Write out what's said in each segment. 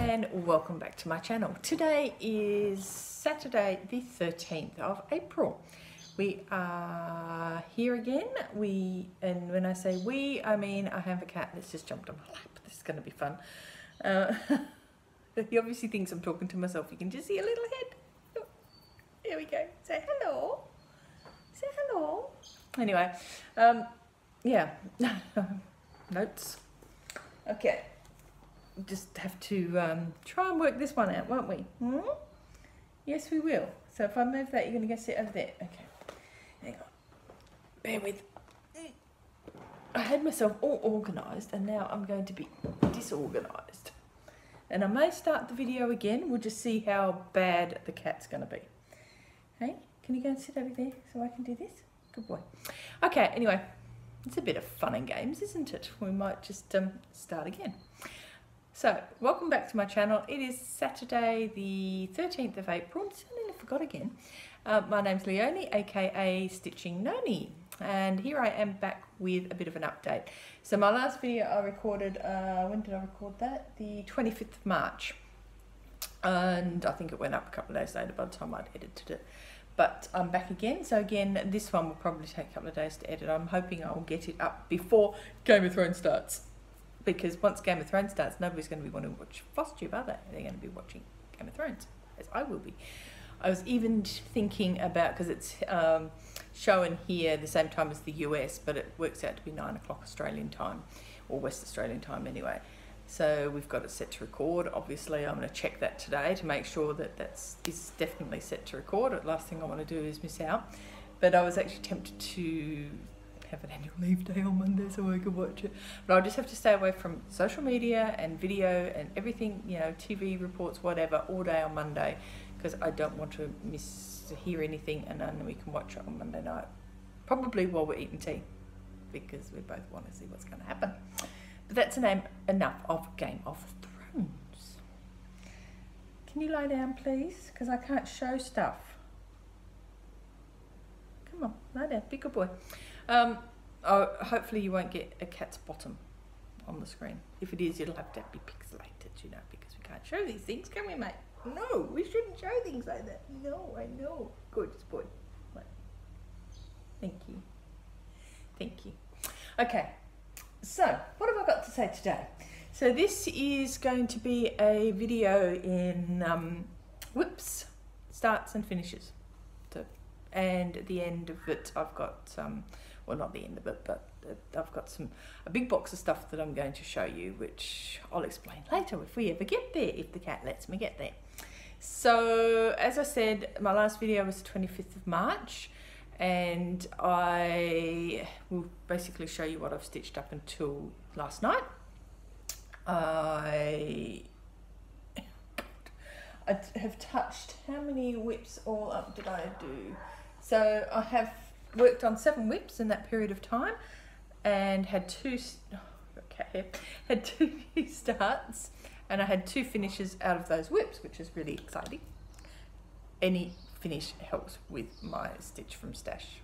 and welcome back to my channel. Today is Saturday the 13th of April. We are here again. And when I say we, I mean I have a cat that's just jumped on my lap. This is going to be fun. He obviously thinks I'm talking to myself. You can just see a little head. Oh, there we go. Say hello. Say hello. Anyway, yeah. Notes. Okay. Just have to try and work this one out, won't we? Yes, we will. So if I move that, you're going to go sit over there. Okay. Hang on. Bear with. I had myself all organised and now I'm going to be disorganised. And I may start the video again. We'll just see how bad the cat's going to be. Hey, can you go and sit over there so I can do this? Good boy. Okay, anyway. It's a bit of fun and games, isn't it? We might just start again. So, welcome back to my channel. It is Saturday the 13th of April. I nearly forgot again. My name's Leonie, aka Stitching Noni. And here I am back with a bit of an update. So my last video I recorded, when did I record that? The 25th of March. And I think it went up a couple of days later by the time I'd edited it. But I'm back again. So again, this one will probably take a couple of days to edit. I'm hoping I'll get it up before Game of Thrones starts. Because once Game of Thrones starts, nobody's going to be wanting to watch FlossTube, are they? They're going to be watching Game of Thrones, as I will be. I was even thinking about, because it's showing here the same time as the US, but it works out to be 9 o'clock Australian time, or West Australian time anyway. So we've got it set to record. Obviously, I'm going to check that today to make sure that is definitely set to record. The last thing I want to do is miss out. But I was actually tempted to have an annual leave day on Monday so I could watch it. But I'll just have to stay away from social media and video and everything, you know, TV reports, whatever, all day on Monday, because I don't want to hear anything, and then we can watch it on Monday night. Probably while we're eating tea, because we both want to see what's going to happen. But that's enough of Game of Thrones. Can you lie down, please? Because I can't show stuff. Come on, lie down. Be a good boy. Hopefully you won't get a cat's bottom on the screen. If it is, it'll have to be pixelated, you know, because we can't show these things, can we, mate? No, we shouldn't show things like that. No, I know. Gorgeous boy. Right. Thank you. Thank you. Okay. So, what have I got to say today? So this is going to be a video in whips, starts and finishes. So, and at the end of it I've got, well not the end of it, but I've got a big box of stuff that I'm going to show you, which I'll explain later if we ever get there, if the cat lets me get there. So, as I said, my last video was the 25th of March. And I will basically show you what I've stitched up until last night. I have touched, how many whips all up did I do? So I have worked on 7 whips in that period of time, and had two new starts, and I had 2 finishes out of those whips, which is really exciting. Any finish helps with my stitch from stash.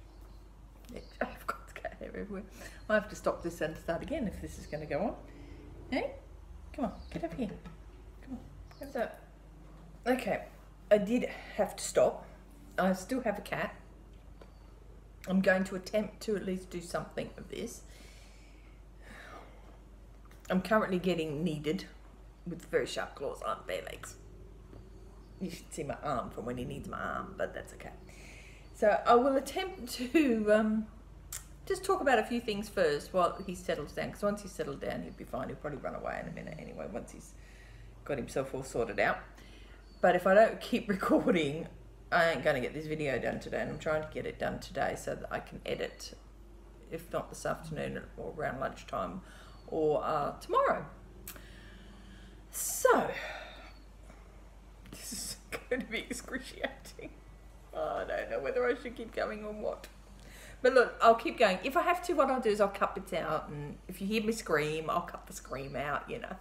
I've got cat hair everywhere. I have to stop this and start again if this is going to go on. Hey, come on, get up here. Come on. So, okay, I did have to stop. I still have a cat. I'm going to attempt to at least do something of this. I'm currently getting kneaded with very sharp claws on bare legs. You should see my arm from when he needs my arm, but that's okay. So I will attempt to just talk about a few things first while he settles down, because once he's settled down he'll be fine. He'll probably run away in a minute anyway once he's got himself all sorted out. But if I don't keep recording, I ain't going to get this video done today, and I'm trying to get it done today so that I can edit, if not this afternoon or around lunchtime, or tomorrow. So this is going to be excruciating. Oh, I don't know whether I should keep going or what. But look, I'll keep going. If I have to, what I'll do is I'll cut bits out, and if you hear me scream, I'll cut the scream out, you know.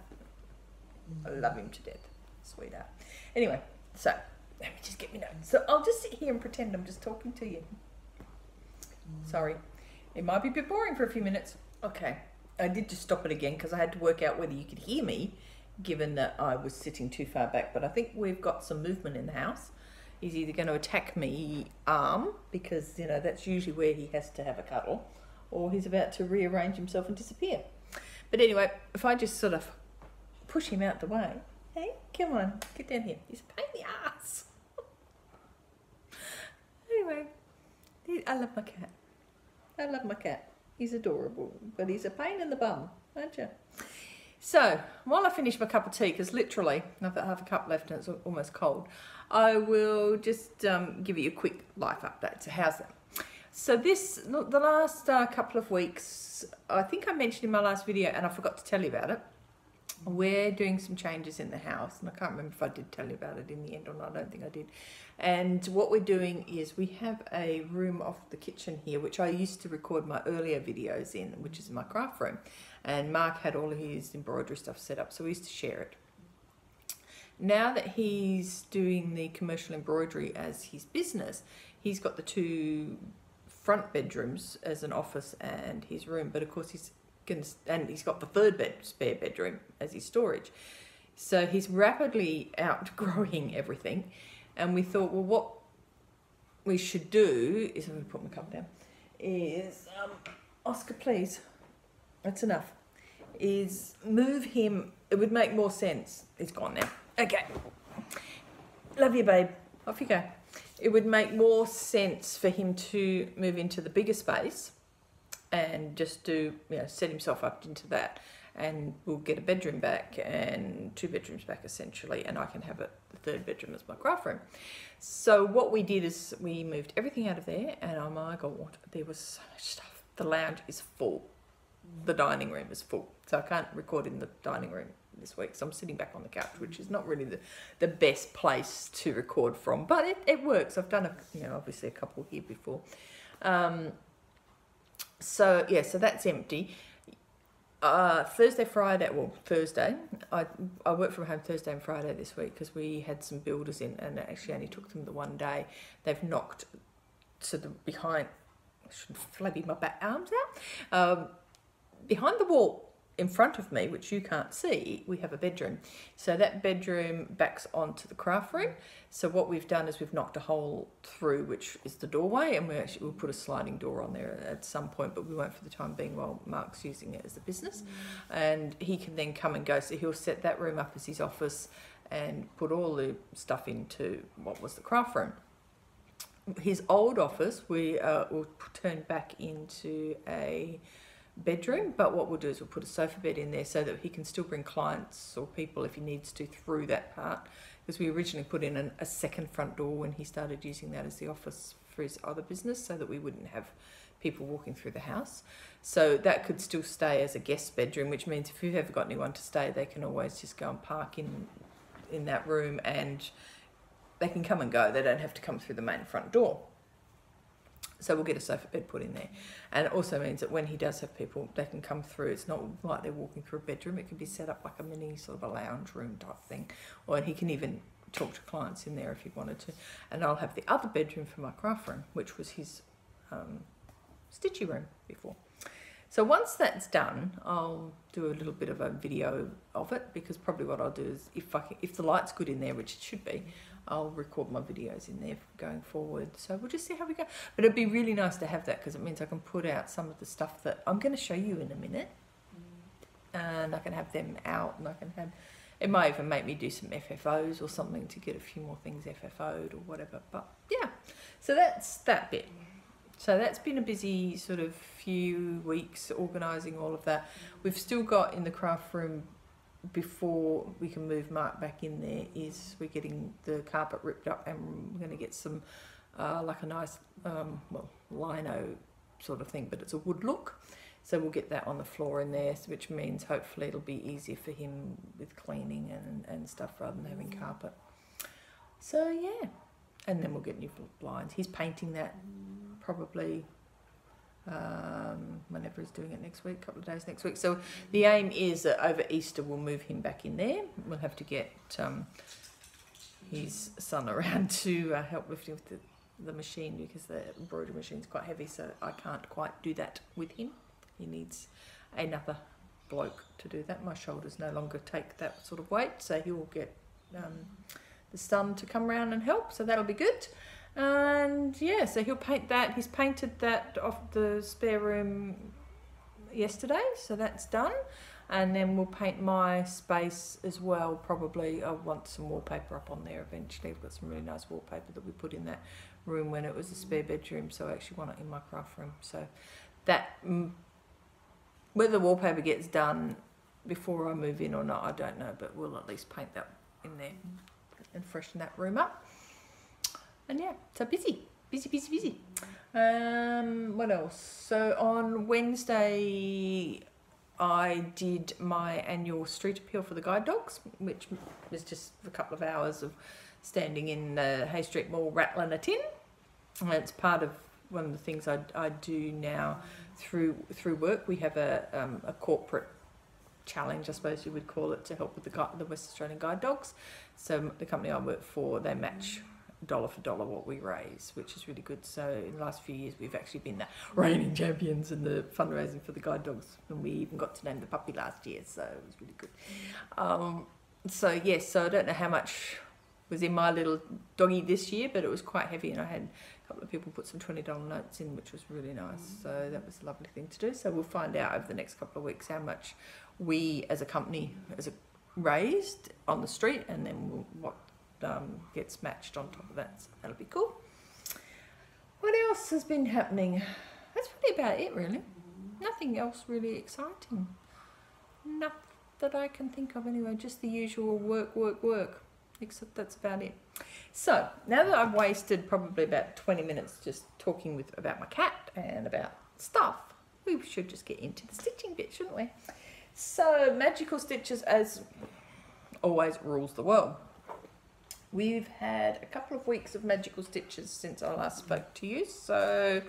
I love him to death. Sweetheart. Anyway, so let me just get my notes. So I'll just sit here and pretend I'm just talking to you. Sorry. It might be a bit boring for a few minutes. Okay. I did just stop it again because I had to work out whether you could hear me given that I was sitting too far back, but I think we've got some movement in the house. He's either going to attack me arm, because, you know, that's usually where he has to have a cuddle, or he's about to rearrange himself and disappear. But anyway, if I just sort of push him out the way, hey, come on, get down here. He's a pain in the ass. Anyway, I love my cat. I love my cat. He's adorable, but he's a pain in the bum, aren't you? So, while I finish my cup of tea, because literally I've got half a cup left and it's almost cold, I will just give you a quick life update. So how's that? So the last couple of weeks, I think I mentioned in my last video, and I forgot to tell you about it, we're doing some changes in the house, and I can't remember if I did tell you about it in the end or not. I don't think I did. And what we're doing is we have a room off the kitchen here, which I used to record my earlier videos in, which is my craft room. And Mark had all of his embroidery stuff set up, so we used to share it. Now that he's doing the commercial embroidery as his business, he's got the 2 front bedrooms as an office and his room, but of course he's got the 3rd spare bedroom as his storage. So he's rapidly outgrowing everything, and we thought, well, what we should do is, I'm going to put my cup down, is, Oscar, please, that's enough, is move him. It would make more sense. He's gone now. Okay. Love you, babe. Off you go. It would make more sense for him to move into the bigger space and just do, you know, set himself up into that, and we'll get a bedroom back and 2 bedrooms back essentially, and I can have the 3rd bedroom as my craft room. So what we did is we moved everything out of there, and oh my god, there was so much stuff. The lounge is full. The dining room is full, so I can't record in the dining room this week, so I'm sitting back on the couch, which is not really the best place to record from, but it works. I've done obviously a couple here before. So yeah, so that's empty. Thursday, I work from home Thursday and Friday this week because we had some builders in, and it actually only took them the one day. They've knocked to the behind, I should flabby my back arms out, behind the wall in front of me, which you can't see, we have a bedroom. So that bedroom backs onto the craft room. So what we've done is we've knocked a hole through, which is the doorway, and we'll put a sliding door on there at some point, but we won't for the time being while Mark's using it as a business. And he can then come and go. So he'll set that room up as his office and put all the stuff into what was the craft room. His old office we will turn back into a bedroom, but what we'll do is we'll put a sofa bed in there so that he can still bring clients or people if he needs to through that part, because we originally put in a second front door when he started using that as the office for his other business, so that we wouldn't have people walking through the house. So that could still stay as a guest bedroom, which means if you've ever got anyone to stay, they can always just go and park in that room, and they can come and go. They don't have to come through the main front door. So we'll get a sofa bed put in there. And it also means that when he does have people, they can come through. It's not like they're walking through a bedroom. It can be set up like a mini sort of a lounge room type thing. Or he can even talk to clients in there if he wanted to. And I'll have the other bedroom for my craft room, which was his stitchy room before. So once that's done, I'll do a little bit of a video of it, because probably what I'll do is, if the light's good in there, which it should be, I'll record my videos in there going forward. So we'll just see how we go. But it'd be really nice to have that, because it means I can put out some of the stuff that I'm going to show you in a minute. And I can have them out, and I can have, it might even make me do some FFOs or something to get a few more things FFO'd or whatever. But yeah, so that's that bit. So that's been a busy sort of few weeks organising all of that. We've still got in the craft room, before we can move Mark back in there, is we're getting the carpet ripped up, and we're going to get some like a nice well, lino sort of thing, but it's a wood look. So we'll get that on the floor in there, which means hopefully it'll be easier for him with cleaning and stuff rather than having carpet. So yeah, and then we'll get new blinds. He's painting that probably whenever he's doing it next week, a couple of days next week. So the aim is that over Easter we'll move him back in there. We'll have to get his son around to help lift him with the machine, because the embroidery machine's quite heavy, so I can't quite do that with him. He needs another bloke to do that. My shoulders no longer take that sort of weight, so he will get the son to come around and help, so that'll be good. And yeah, so he'll paint that. He's painted that off the spare room yesterday, so that's done. And then we'll paint my space as well. Probably I want some wallpaper up on there eventually. I've got some really nice wallpaper that we put in that room when it was a spare bedroom, so I actually want it in my craft room. So that, whether the wallpaper gets done before I move in or not, I don't know, but we'll at least paint that in there and freshen that room up. And yeah, so busy. What else? So on Wednesday I did my annual street appeal for the guide dogs, which was just a couple of hours of standing in the Hay Street Mall rattling a tin. And it's part of one of the things I do now through work. We have a corporate challenge, I suppose you would call it, to help with the West Australian guide dogs. So the company I work for, they match dollar for dollar what we raise, which is really good. So in the last few years we've actually been the reigning champions in the fundraising for the guide dogs, and we even got to name the puppy last year, so it was really good. So yes, so I don't know how much was in my little doggy this year, but it was quite heavy, and I had a couple of people put some $20 notes in, which was really nice. So that was a lovely thing to do. So we'll find out over the next couple of weeks how much we as a company raised on the street, and then what gets matched on top of that. So that'll be cool. What else has been happening? That's probably about it, really. Nothing else really exciting. Nothing that I can think of anyway. Just the usual work. Except that's about it. So now that I've wasted probably about 20 minutes just talking about my cat and about stuff, we should just get into the stitching bit, shouldn't we? So magical stitches, as always, rules the world. We've had a couple of weeks of magical stitches since I last spoke to you. So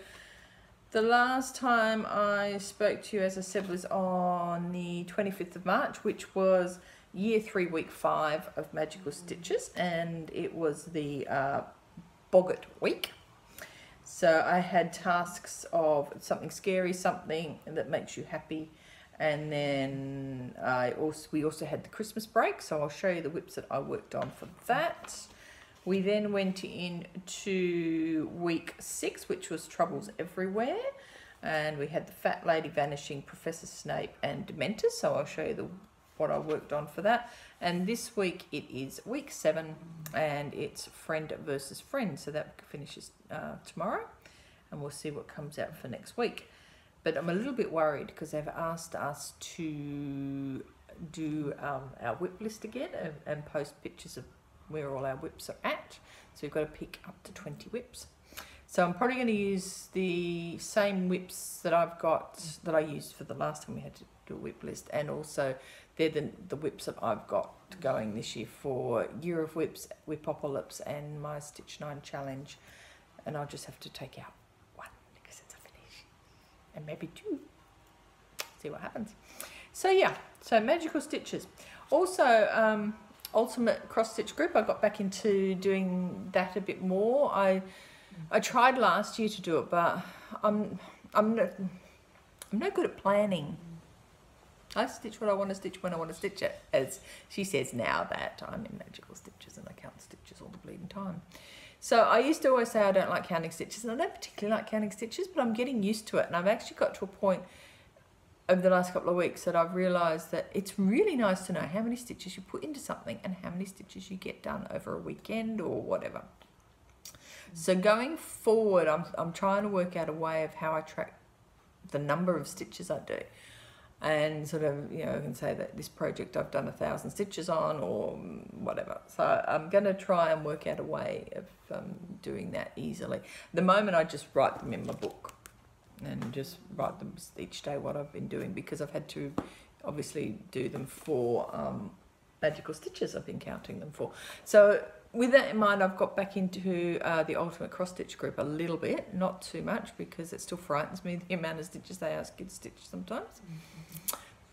the last time I spoke to you, as I said, was on the 25th of March, which was year 3, week 5 of magical stitches, and it was the boggart week. So I had tasks of something scary, something that makes you happy, and then we also had the Christmas break, so I'll show you the whips that I worked on for that. We then went into week 6, which was Troubles Everywhere, and we had the Fat Lady Vanishing, Professor Snape, and Dementors, so I'll show you what I worked on for that. And this week it is week 7, and it's Friend versus Friend, so that finishes tomorrow, and we'll see what comes out for next week. But I'm a little bit worried because they've asked us to do our whip list again and post pictures of where all our whips are at. So we've got to pick up to 20 whips. So I'm probably going to use the same whips that I've got, that I used for the last time we had to do a whip list, and also they're the whips that I've got going this year for Year of Whips, Whipocalypse, and my Stitch 9 challenge. And I'll just have to take out one because it's a finish, and maybe 2. See what happens. So yeah, so magical stitches. Also, Ultimate Cross Stitch Group, I got back into doing that a bit more. I tried last year to do it, but I'm no good at planning. I stitch what I want to stitch when I want to stitch it, as she says now that I'm in magical stitches and I count stitches all the bleeding time. So I used to always say I don't like counting stitches, and I don't particularly like counting stitches, but I'm getting used to it, and I've actually got to a point over the last couple of weeks that I've realised that it's really nice to know how many stitches you put into something and how many stitches you get done over a weekend or whatever. So going forward, I'm trying to work out a way of how I track the number of stitches I do, and sort of, you know, I can say that this project I've done 1,000 stitches on or whatever. So I'm going to try and work out a way of doing that easily. At the moment, I just write them in my book and just write them each day what I've been doing, because I've had to obviously do them for magical stitches I've been counting them for. So with that in mind, I've got back into the Ultimate Cross Stitch Group a little bit, not too much, because it still frightens me the amount of stitches they ask you to stitch sometimes.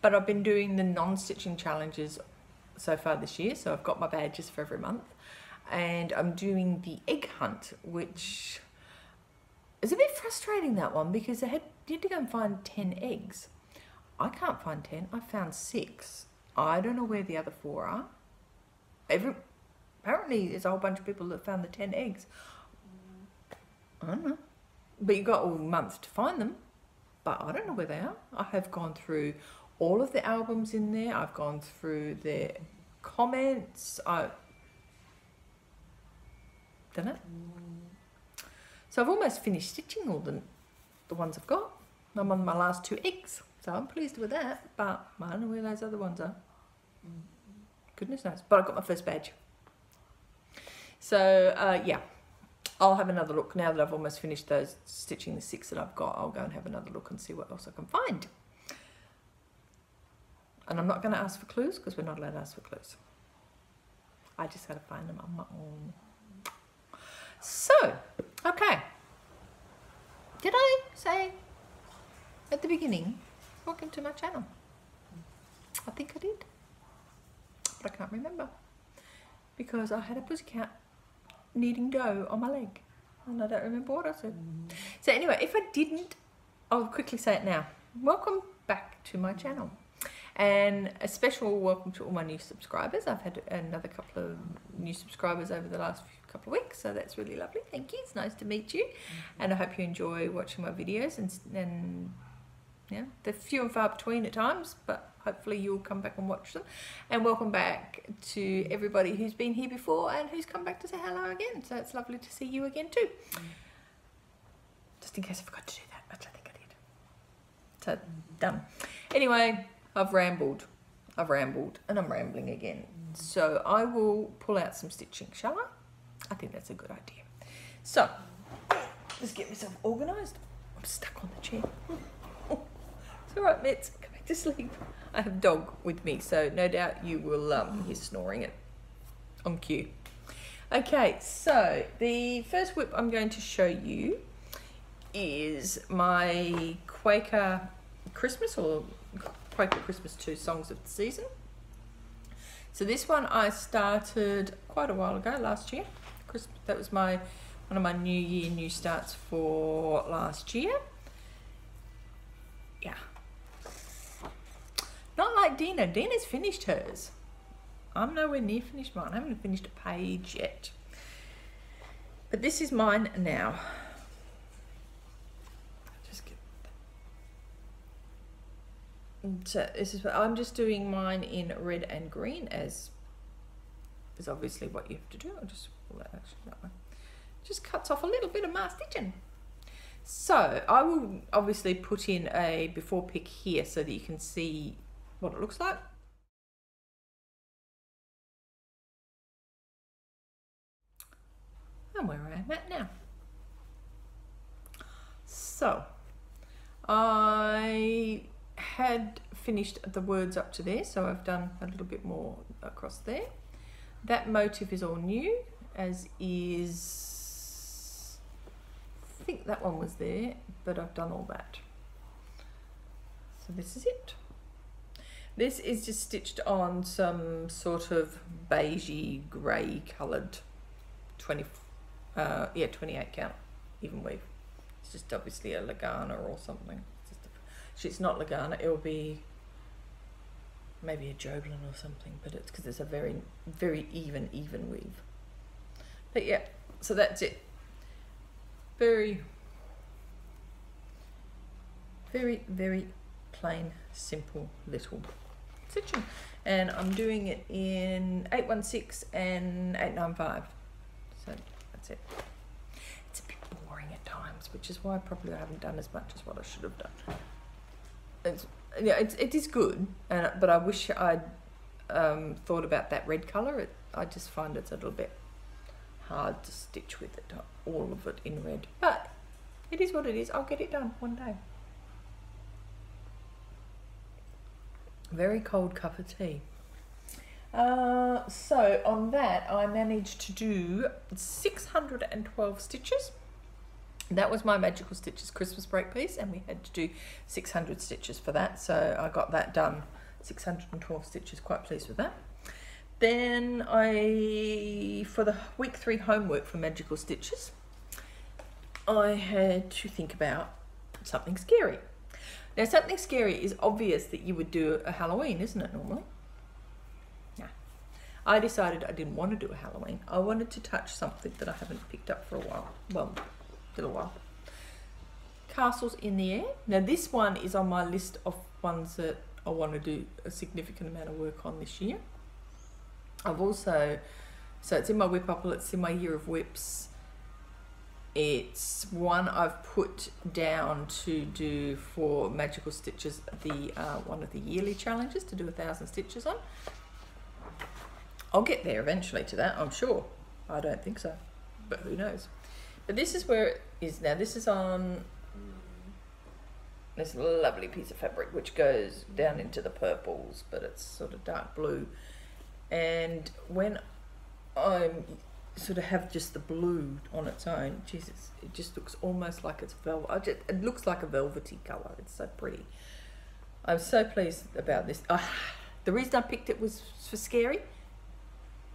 But I've been doing the non-stitching challenges so far this year, so I've got my badges for every month, and I'm doing the egg hunt, which is a bit frustrating, that one, because you had to go and find 10 eggs. I can't find 10. I found 6. I don't know where the other 4 are. Apparently there's a whole bunch of people that found the 10 eggs. I don't know. But you've got all month to find them. But I don't know where they are. I have gone through all of the albums in there. I've gone through their comments. I don't know. So I've almost finished stitching all the ones I've got. I'm on my last 2 eggs. So I'm pleased with that. But I don't know where those other ones are. Goodness knows. But I got my first badge. So yeah, I'll have another look now that I've almost finished those stitching the 6 that I've got. I'll go and have another look and see what else I can find. And I'm not going to ask for clues because we're not allowed to ask for clues. I just got to find them on my own. So, okay. Did I say at the beginning, welcome to my channel? I think I did. But I can't remember. Because I had a pussycat kneading dough on my leg. And I don't remember what I said. So anyway, if I didn't, I'll quickly say it now. Welcome back to my channel. And a special welcome to all my new subscribers. I've had another couple of new subscribers over the last couple of weeks, so that's really lovely. Thank you. It's nice to meet you. And I hope you enjoy watching my videos. And yeah, they're few and far between at times, but hopefully you'll come back and watch them. And welcome back to everybody who's been here before and who's come back to say hello again. So it's lovely to see you again too. Just in case I forgot to do that, which I think I did. So done. Anyway, I've rambled, and I'm rambling again. So I will pull out some stitching, shall I? I think that's a good idea. So, let's get myself organised. I'm stuck on the chair. It's all right, Mitz, go back to sleep. I have a dog with me, so no doubt you will hear snoring it on cue. Okay, so the first whip I'm going to show you is my Quaker Christmas, or Quaker Christmas 2 Songs of the Season. So this one I started quite a while ago, last year. That was one of my New Year new starts for last year. Yeah. Not like Dina. Dina's finished hers. I'm nowhere near finished mine. I haven't finished a page yet. But this is mine now. So this is, I'm just doing mine in red and green, as is obviously what you have to do. I'll just pull that, actually that one. Just cuts off a little bit of my stitching. So I will obviously put in a before pic here so that you can see what it looks like. And where I am at now. So I had finished the words up to there, so I've done a little bit more across there. That motif is all new, as is, I think that one was there, but I've done all that. So this is it. This is just stitched on some sort of beigey grey coloured 28 count even weave. It's just obviously a Lagana or something. It's not Lagana, it'll be maybe a Joglin or something, but it's because it's a very, very even weave. But yeah, so that's it. Very, very, very plain, simple little stitching. And I'm doing it in 816 and 895. So that's it. It's a bit boring at times, which is why probably I haven't done as much as what I should have done. It is good, but I wish I'd thought about that red colour. I just find it's a little bit hard to stitch with it, all of it in red. But it is what it is. I'll get it done one day. Very cold cup of tea. So on that, I managed to do 612 stitches. That was my Magical Stitches Christmas break piece, and we had to do 600 stitches for that, so I got that done. 612 stitches, quite pleased with that. Then for the week 3 homework for Magical Stitches, I had to think about something scary. Now, Something Scary is obvious that you would do a Halloween, isn't it, normally? Nah. I decided I didn't want to do a Halloween. I wanted to touch something that I haven't picked up for a while. Well, a little while. Castles in the Air. Now, this one is on my list of ones that I want to do a significant amount of work on this year. I've also, so it's in my whip up, it's in my year of whips. It's one I've put down to do for Magical Stitches, the one of the yearly challenges, to do 1,000 stitches on. I'll get there eventually to that, I'm sure. I don't think so, but who knows. But this is where it is now. This is on this lovely piece of fabric which goes down into the purples, but it's sort of dark blue. And when I'm sort of have just the blue on its own, Jesus, it just looks almost like it's velvet. It looks like a velvety colour. It's so pretty. I'm so pleased about this. The reason I picked it was for Scary.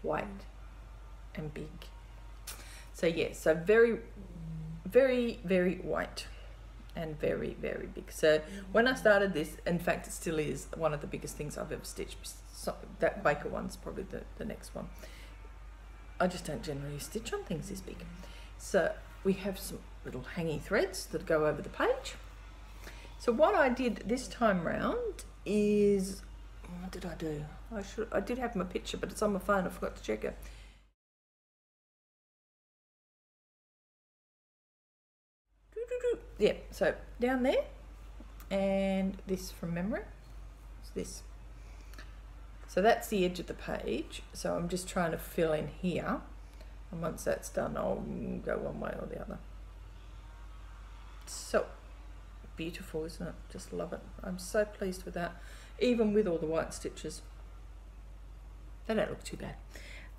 White and big. So yeah, so very, very, very white and very, very big. So when I started this, in fact, it still is one of the biggest things I've ever stitched. So that Baker one's probably the next one. I just don't generally stitch on things this big. So we have some little hanging threads that go over the page. So what I did this time round is, what did I do? I did have my picture, but it's on my phone. I forgot to check it. Yeah, so down there, and this from memory, it's this. So that's the edge of the page. So I'm just trying to fill in here, and once that's done, I'll go one way or the other. So beautiful, isn't it? Just love it. I'm so pleased with that, even with all the white stitches. They don't look too bad.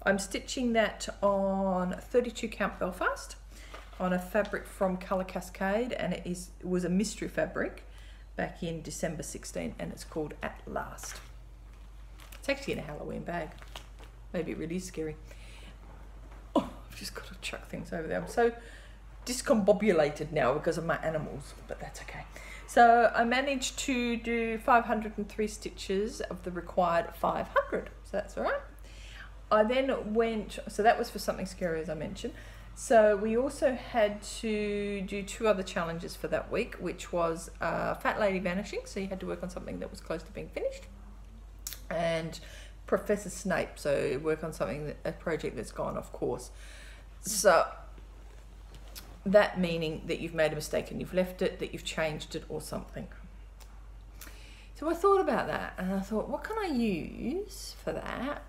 I'm stitching that on 32 count Belfast on a fabric from Colour Cascade, and it was a mystery fabric back in December 16, and it's called At Last. It's actually in a Halloween bag. Maybe it really is scary. Oh, I've just got to chuck things over there. I'm so discombobulated now because of my animals, but that's okay. So I managed to do 503 stitches of the required 500, so that's all right. I then went, so that was for Something Scary, as I mentioned. So we also had to do 2 other challenges for that week, which was Fat Lady Vanishing, so you had to work on something that was close to being finished, and Professor Snape, so work on something, a project that's gone off course. So that meaning that you've made a mistake and you've left it, that you've changed it or something. So I thought about that, and I thought, what can I use for that?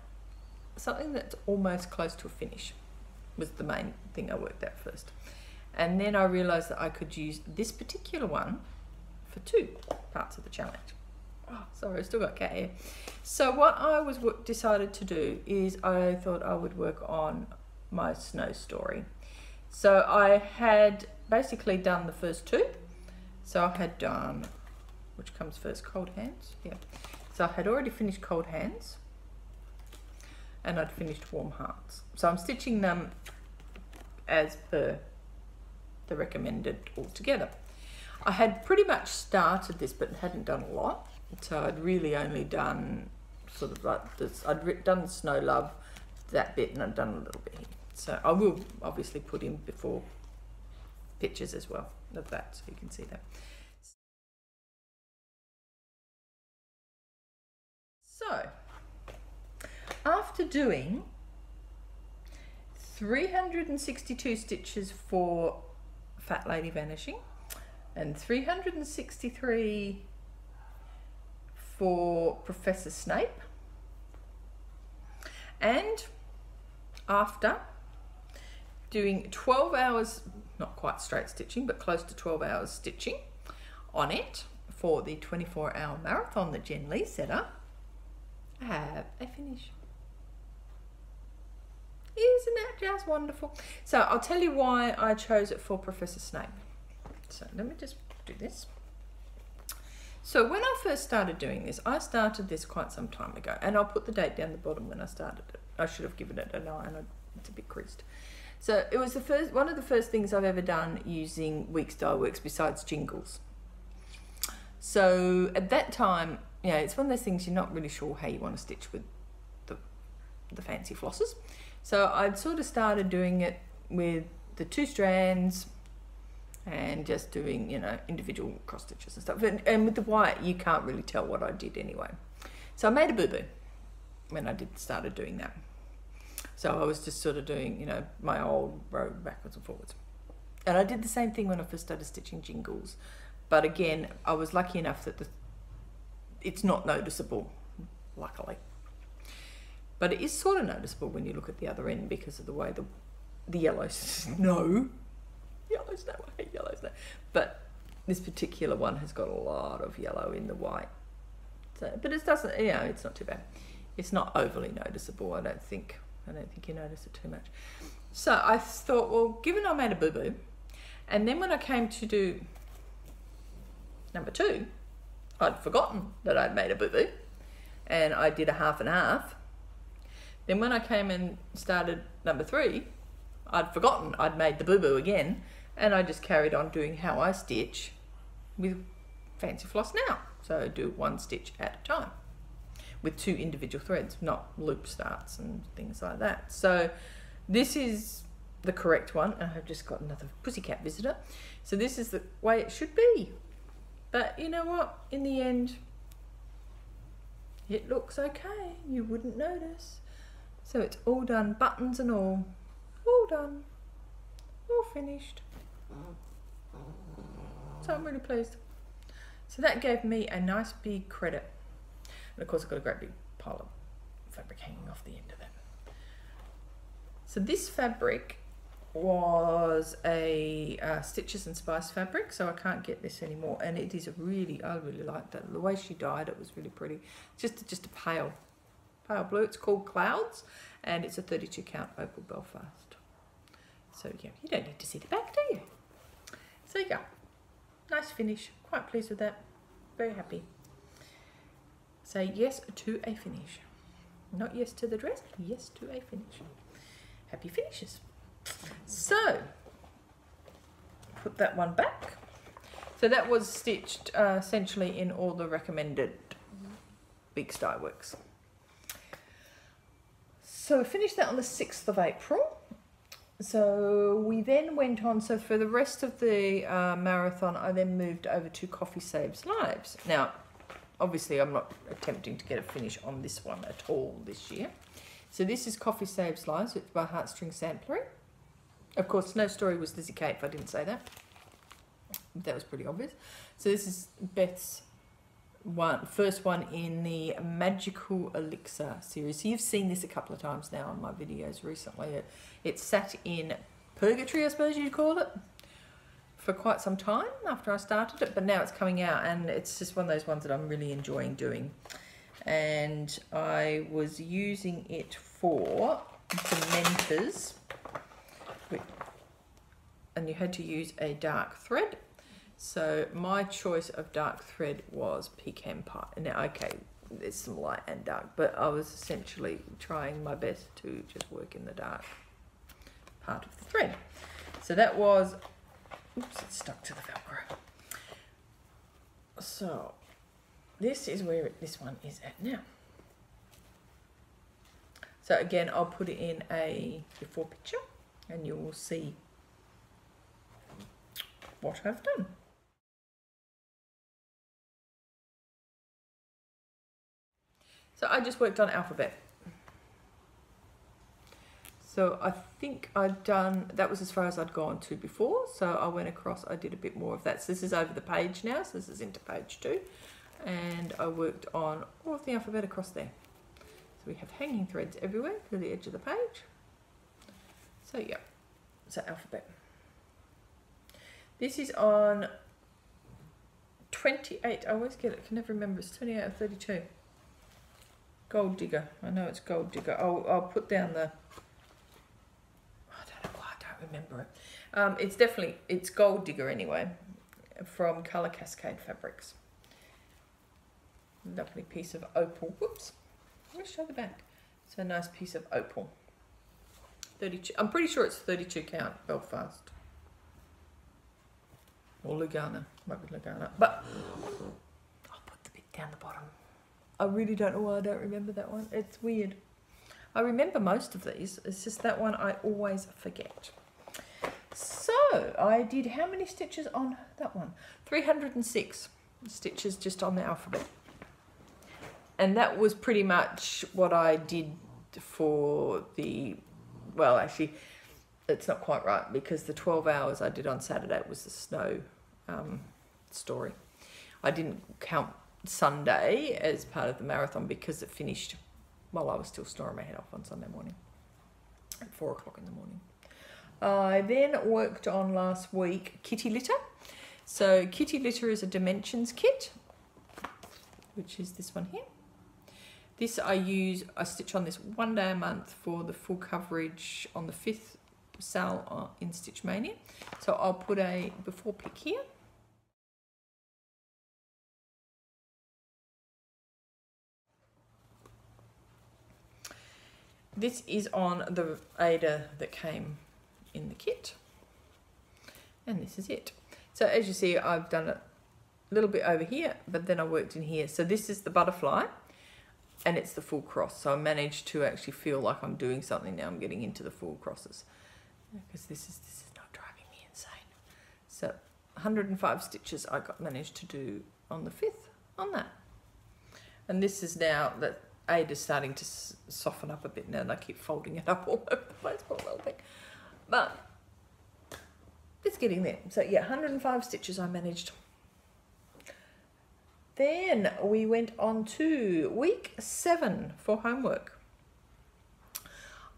Something that's almost close to a finish was the main thing I worked out first. And then I realized that I could use this particular one for 2 parts of the challenge. Oh, sorry, I still got cat hair. So what I decided to do is I thought I would work on my snow story. So I had basically done the first 2. So I had done, which comes first, Cold Hands? Yeah. So I had already finished Cold Hands, and I'd finished Warm Hearts. So I'm stitching them as per the recommended altogether. I had pretty much started this but hadn't done a lot. So I'd really only done sort of like this, I'd done the Snow Love, that bit, and I'd done a little bit here. So I will obviously put in before pictures as well of that so you can see that. So after doing 362 stitches for Fat Lady Vanishing and 363 for Professor Snape, and after doing 12 hours, not quite straight stitching, but close to 12 hours stitching on it for the 24-hour marathon that Jen Lee set up, I have a finish. Isn't that just wonderful? So I'll tell you why I chose it for Professor Snape. So let me just do this. So when I first started doing this, I started this quite some time ago, and I'll put the date down the bottom when I started it. I should have given it a 9, it's a bit creased. So it was one of the first things I've ever done using Weeks Dye Works besides jingles. So at that time, you know, it's one of those things you're not really sure how you want to stitch with the fancy flosses. So I'd sort of started doing it with the 2 strands and just doing, you know, individual cross stitches and stuff. And with the white, you can't really tell what I did anyway. So I made a boo-boo when I started doing that. So I was just sort of doing, you know, my old row backwards and forwards. And I did the same thing when I first started stitching jingles. But again, I was lucky enough that it's not noticeable, luckily. But it is sort of noticeable when you look at the other end because of the way the yellow snow. Yellow snow, I hate yellow snow. But this particular one has got a lot of yellow in the white. So, but it doesn't, you know, it's not too bad. It's not overly noticeable, I don't think. I don't think you notice it too much. So I thought, well, given I made a boo-boo, and then when I came to do number 2, I'd forgotten that I'd made a boo-boo, and I did a half and half. Then when I came and started number 3, I'd forgotten I'd made the boo-boo again, and I just carried on doing how I stitch with fancy floss now. So do 1 stitch at a time with 2 individual threads, not loop starts and things like that. So this is the correct one, and I've just got another pussycat visitor. So this is the way it should be. But you know what? In the end, it looks okay. You wouldn't notice. So it's all done, buttons and all done, all finished. So I'm really pleased. So that gave me a nice big credit. And of course I've got a great big pile of fabric hanging off the end of it. So this fabric was a Stitches and Spice fabric, so I can't get this anymore. And it is I really like that. The way she dyed it was really pretty. Just a pale blue. It's called Clouds, and it's a 32 count opal Belfast. So yeah, you don't need to see the back, do you? So yeah, nice finish. Quite pleased with that. Very happy. Say yes to a finish. Not yes to the dress, yes to a finish. Happy finishes. So, put that one back. So that was stitched essentially in all the recommended big style works. So we finished that on the 6th of April. So we then went on, so for the rest of the marathon, I then moved over to Coffee Saves Lives. Now, obviously I'm not attempting to get a finish on this one at all this year. So this is Coffee Saves Lives, it's by Heartstring Samplery. Of course, Snow Story was Lizzie Kate, if I didn't say that. That was pretty obvious. So this is Beth's first one in the Magical Elixir series. So you've seen this a couple of times now on my videos recently. It sat in purgatory, I suppose you'd call it, for quite some time after I started it, but now it's coming out, and it's just one of those ones that I'm really enjoying doing. And I was using it for Dementors, and you had to use a dark thread. So my choice of dark thread was Pecan Pie. Now, okay, there's some light and dark, but I was essentially trying my best to just work in the dark part of the thread. So that was, oops, it's stuck to the Velcro. So this is where this one is at now. So again, I'll put it in a before picture and you will see what I've done. So I just worked on alphabet. So I think I'd done, that was as far as I'd gone to before. So I went across, I did a bit more of that. So this is over the page now, so this is into page 2. And I worked on all of the alphabet across there. So we have hanging threads everywhere to the edge of the page. So yeah, so alphabet. This is on 28, I always get it, I can never remember, it's 28 or 32. Gold Digger, I know it's Gold Digger. I'll put down the, I don't know why I don't remember it. It's definitely, it's Gold Digger anyway, from Colour Cascade Fabrics. Lovely piece of opal, whoops, let me show the back. So a nice piece of opal. 32, I'm pretty sure it's 32 count Belfast. Or Lugana, might be Lugana, but down the bottom. I really don't know why I don't remember that one. It's weird. I remember most of these. It's just that one I always forget. So I did how many stitches on that one? 306 stitches just on the alphabet. And that was pretty much what I did for the, well, actually, it's not quite right because the 12 hours I did on Saturday was the snow story. I didn't count Sunday as part of the marathon because it finished while I was still snoring my head off on Sunday morning at 4 o'clock in the morning. I then worked on last week Kitty Litter. So Kitty Litter is a dimensions kit, which is this one here. This I stitch on this 1 day a month for the full coverage on the 5th sale in Stitch Mania. So I'll put a before pic here. This is on the Ada that came in the kit. And this is it. So as you see, I've done it a little bit over here, but then I worked in here. So this is the butterfly and it's the full cross. So I managed to actually feel like I'm doing something now. I'm getting into the full crosses because this is not driving me insane. So 105 stitches I managed to do on the 5th on that. And this is now that Ada's starting to soften up a bit now and I keep folding it up all over the place, poor little thing. But it's getting there. So yeah, 105 stitches I managed. Then we went on to week 7 for homework.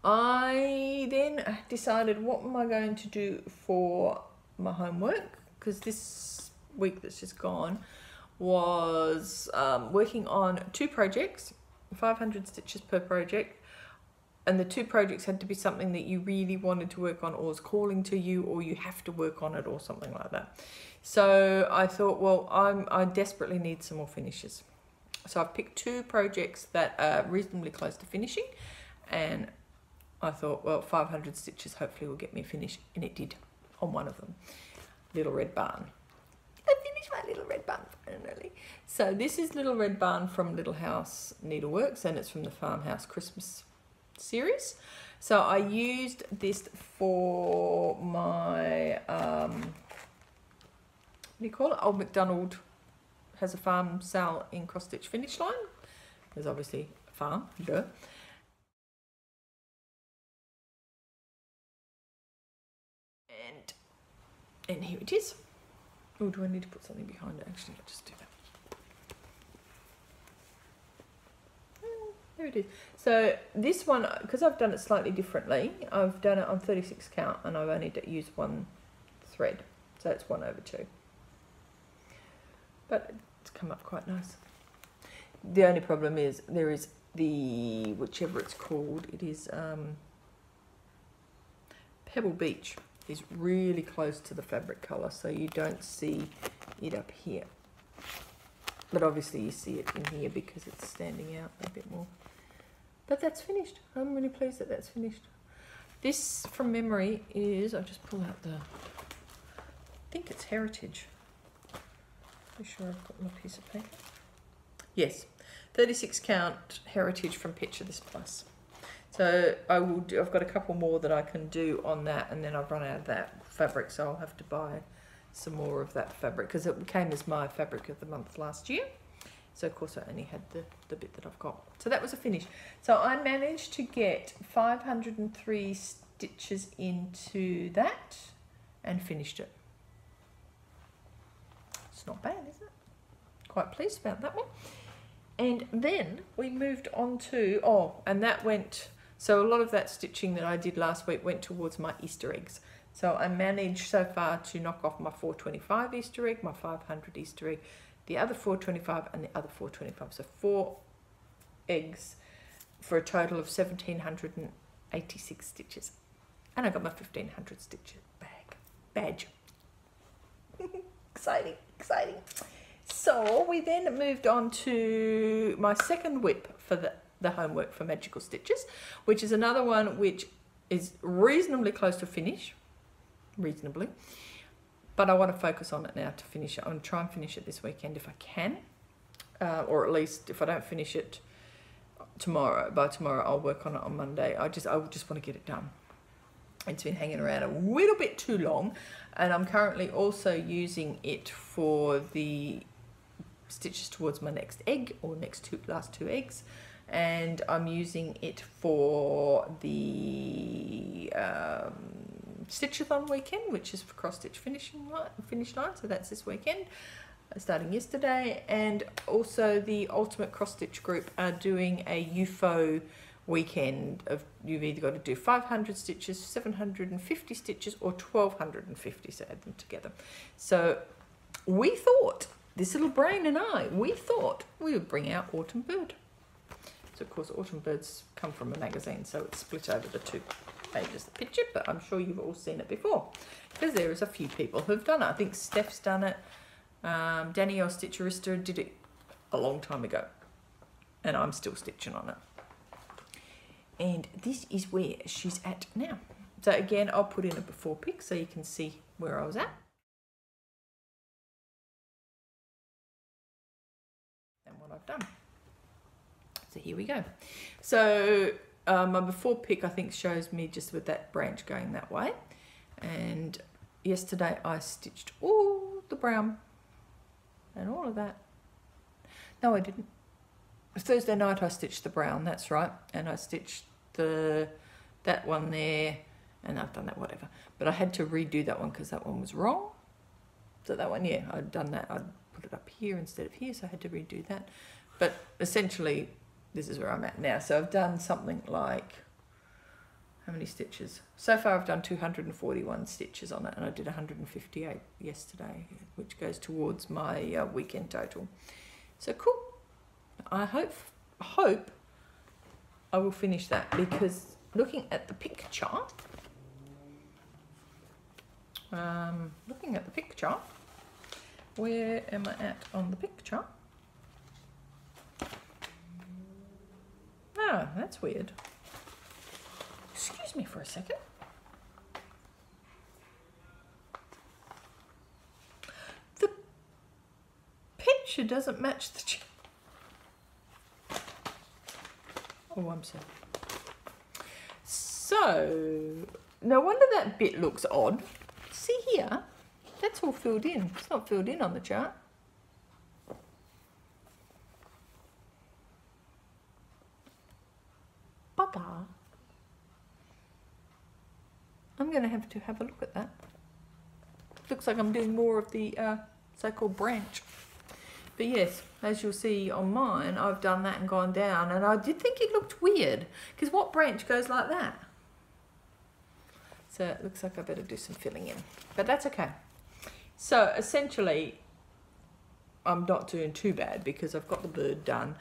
I then decided what am I going to do for my homework, because this week that's just gone was working on 2 projects, 500 stitches per project. And the 2 projects had to be something that you really wanted to work on or was calling to you or you have to work on it or something like that. So I thought, well, I desperately need some more finishes. So I've picked 2 projects that are reasonably close to finishing. And I thought, well, 500 stitches hopefully will get me finished. And it did on one of them. Little Red Barn. I finished my Little Red Barn finally. So this is Little Red Barn from Little House Needleworks and it's from the Farmhouse Christmas series. So I used this for my what do you call it? Old MacDonald has a farm sale in cross stitch finish line. There's obviously a farm, duh. And here it is. Oh, do I need to put something behind it? Actually, I'll just do that. There it is. So this one, because I've done it slightly differently, I've done it on 36 count and I've only used 1 thread. So it's 1/2. But it's come up quite nice. The only problem is there is the, whichever it's called, it is Pebble Beach is really close to the fabric colour, so you don't see it up here. But obviously you see it in here because it's standing out a bit more. But that's finished. I'm really pleased that that's finished. This, from memory, is, I'll just pull out the, I think it's Heritage. Pretty sure I've got my piece of paper. Yes, 36 count Heritage from Picture This Plus. So I will do, I've got a couple more that I can do on that, and then I've run out of that fabric, so I'll have to buy some more of that fabric because it came as my fabric of the month last year. So of course I only had the bit that I've got. So that was a finish. So I managed to get 503 stitches into that and finished it. It's not bad, is it? Quite pleased about that one. And then we moved on to, oh, and that went, so a lot of that stitching that I did last week went towards my Easter eggs. So I managed so far to knock off my 425 Easter egg, my 500 Easter egg, the other 425 and the other 425. So 4 eggs for a total of 1,786 stitches. And I got my 1,500 stitches badge. Exciting, exciting. So we then moved on to my second whip for the homework for Magical Stitches, which is another one which is reasonably close to finish. Reasonably. But I want to focus on it now to finish it. I'm going to try and finish it this weekend if I can. or at least if I don't finish it tomorrow, by tomorrow I'll work on it on Monday. I just want to get it done. It's been hanging around a little bit too long, and I'm currently also using it for the stitches towards my next egg, or last two eggs, and I'm using it for the Stitch-a-thon weekend, which is for cross stitch finish line, so that's this weekend, starting yesterday. And also the Ultimate Cross Stitch group are doing a UFO weekend of, you've either got to do 500 stitches, 750 stitches, or 1250, so add them together. So we thought, this little brain and I, we thought we would bring out Autumn Bird. So of course Autumn Birds come from a magazine, so it's split over the 2 pages the picture, but I'm sure you've all seen it before, because there is a few people who've done it. I think Steph's done it, Danielle Stitcherista did it a long time ago, and I'm still stitching on it. And this is where she's at now. So again, I'll put in a before pic so you can see where I was at. And what I've done. So here we go. So my before pic, I think, shows me just with that branch going that way. And yesterday I stitched all the brown and all of that. No, I didn't. Thursday night I stitched the brown, that's right. And I stitched that one there, and I've done that, whatever. But I had to redo that one because that one was wrong. So that one, yeah, I'd done that. I'd put it up here instead of here, so I had to redo that. But essentially, this is where I'm at now. So I've done something like, how many stitches? So far I've done 241 stitches on it, and I did 158 yesterday, which goes towards my weekend total. So cool. I hope I will finish that, because looking at the picture, where am I at on the picture? Oh, that's weird. Excuse me for a second. The picture doesn't match the... Oh, I'm sorry. So, no wonder that bit looks odd. See here, that's all filled in. It's not filled in on the chart. Bugger. I'm going to have a look at that. Looks like I'm doing more of the so-called branch. But yes, as you'll see on mine, I've done that and gone down, and I did think it looked weird, because what branch goes like that? So it looks like I better do some filling in, but that's okay. So essentially, I'm not doing too bad, because I've got the bird done.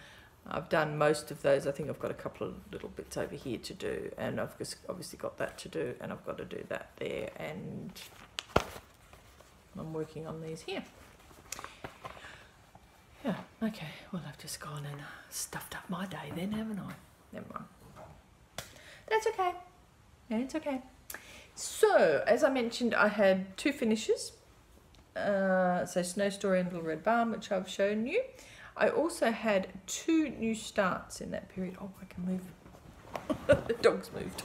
I've done most of those. I think I've got a couple of little bits over here to do, and I've just obviously got that to do, and I've got to do that there, and I'm working on these here. Yeah, okay, well, I've just gone and stuffed up my day then, haven't I? Never mind. That's okay. Yeah, it's okay. So, as I mentioned, I had 2 finishes. So, Snow Story and Little Red Barn, which I've shown you. I also had 2 new starts in that period. Oh, I can move. The dog's moved.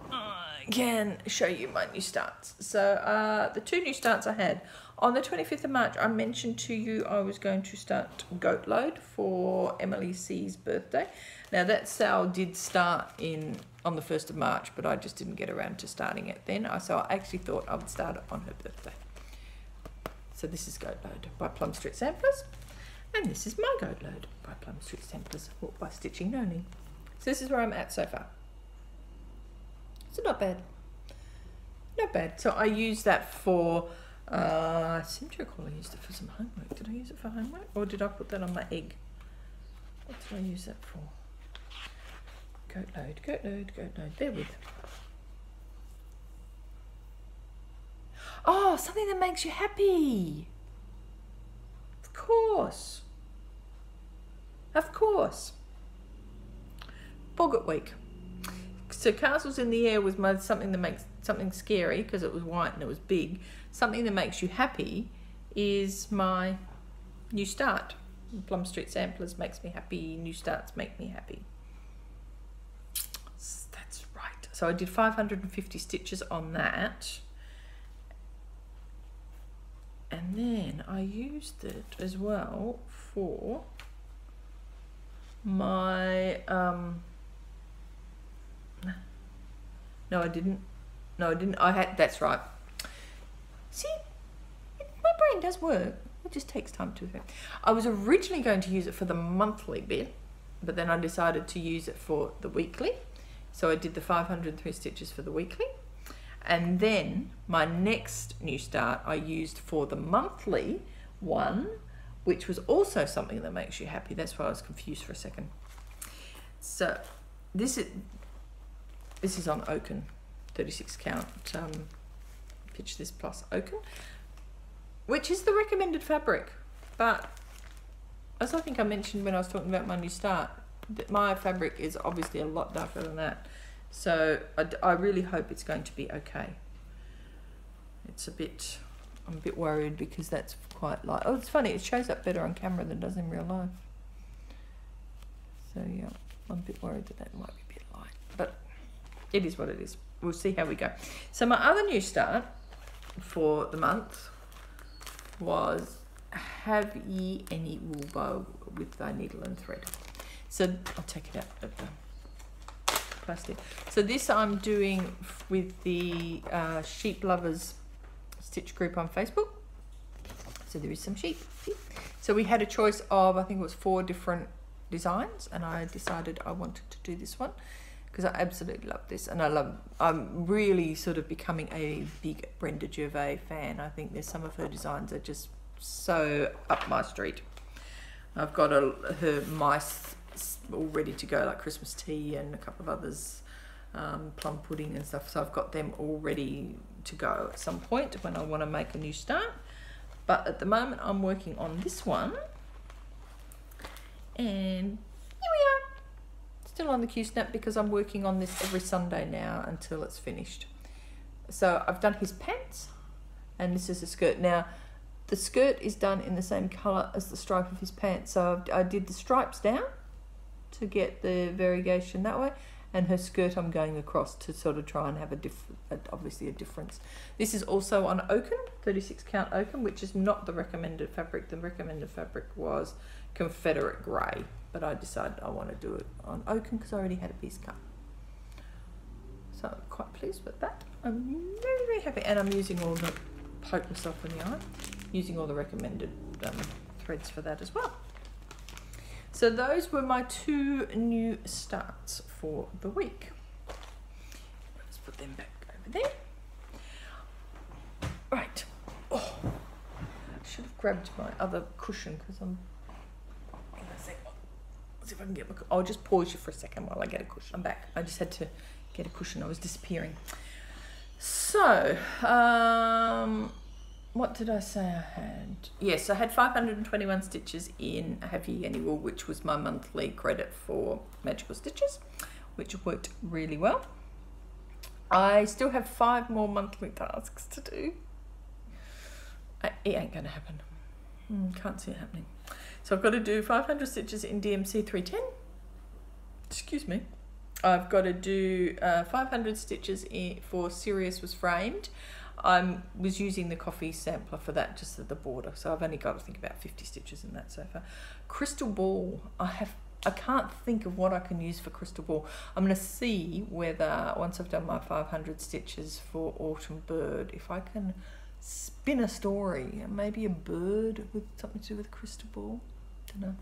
I can show you my new starts. So, the 2 new starts I had. On the 25th of March, I mentioned to you I was going to start Goat Load for Emily C's birthday. Now, that sale did start on the 1st of March, but I just didn't get around to starting it then. So I actually thought I would start it on her birthday. So this is Goat Load by Plum Street Samplers. And this is my Goat Load by Plum Street Samplers, or by Stitching Noni. So this is where I'm at so far. So not bad. Not bad. So I use that for... I seem to recall I used it for some homework. Did I use it for homework? Or did I put that on my egg? What did I use that for? Goat Load, Goat Load, Goat Load. Bear with. Oh, something that makes you happy. Of course. Of course. Boggart Week. So Castles in the Air was something that makes something scary, because it was white and it was big. Something that makes you happy is my new start. Plum Street Samplers makes me happy. New Starts make me happy. That's right. So I did 550 stitches on that. And then I used it as well for my, no I didn't, that's right. See, my brain does work, it just takes time to affect. I was originally going to use it for the monthly bit, but then I decided to use it for the weekly. So I did the 503 stitches for the weekly. And then my next New Start I used for the monthly one, which was also something that makes you happy. That's why I was confused for a second. So this is on Oaken, 36 count Pitch This Plus Oaken, which is the recommended fabric. But as I think I mentioned when I was talking about my New Start, my fabric is obviously a lot darker than that. So I really hope it's going to be okay. It's I'm a bit worried because that's quite light. Oh, it's funny, it shows up better on camera than it does in real life. So yeah, I'm a bit worried that might be a bit light, but it is what it is. We'll see how we go. So my other New Start for the month was Have Ye Any Wool Bow with Thy Needle and Thread. So I'll take it out of the plastic. So this I'm doing with the Sheep Lovers Stitch group on Facebook. So there is some sheep. So we had a choice of, I think it was 4 different designs, and I decided I wanted to do this one because I absolutely love this, and I'm really sort of becoming a big Brenda Gervais fan. I think there's some of her designs are just so up my street. I've got her mice all ready to go, like Christmas tea and a couple of others, plum pudding and stuff, so I've got them all ready to go at some point when I want to make a New Start. But at the moment I'm working on this one, and here we are, still on the Q-snap because I'm working on this every Sunday now until it's finished. So I've done his pants, and this is a skirt. Now the skirt is done in the same colour as the stripe of his pants, so I did the stripes down to get the variegation that way, and her skirt I'm going across to sort of try and have obviously a difference. This is also on Oaken, 36 count Oaken, which is not the recommended fabric. The recommended fabric was Confederate grey, but I decided I want to do it on Oaken because I already had a piece cut. So I'm quite pleased with that. I'm very, very happy, and I'm using all the, poke myself in the eye, using all the recommended threads for that as well. So those were my 2 New Starts for the week. Let's put them back over there. Right. Oh, I should have grabbed my other cushion because I'm going to say, let's see if I can get my, I'll just pause you for a second while I get a cushion. I'm back. I just had to get a cushion. I was disappearing. So, what did I say I had? Yes, I had 521 stitches in Have Ye Any Wool, which was my monthly credit for Magical Stitches, which worked really well. I still have 5 more monthly tasks to do. It ain't going to happen. Can't see it happening. So I've got to do 500 stitches in DMC 310. Excuse me. I've got to do 500 stitches for Sirius Was Framed. I was using the coffee sampler for that, just at the border, so I've only got, I think, about 50 stitches in that so far. Crystal Ball, I can't think of what I can use for Crystal Ball. I'm going to see whether, once I've done my 500 stitches for Autumn Bird, if I can spin a story, maybe a bird with something to do with Crystal Ball. Don't know.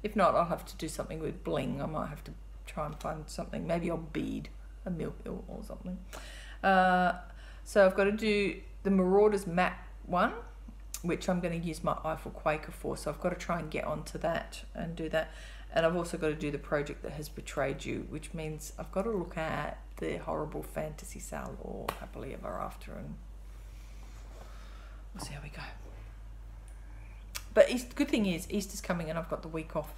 If not, I'll have to do something with bling. I might have to try and find something, maybe I'll bead a milk or something. So I've got to do the Marauders matte one, which I'm going to use my Eiffel Quaker for. So I've got to try and get onto that and do that. And I've also got to do the Project That Has Betrayed You, which means I've got to look at the Horrible Fantasy Sale or Happily Ever After, and we'll see how we go. But the good thing is Easter's coming, and I've got the week off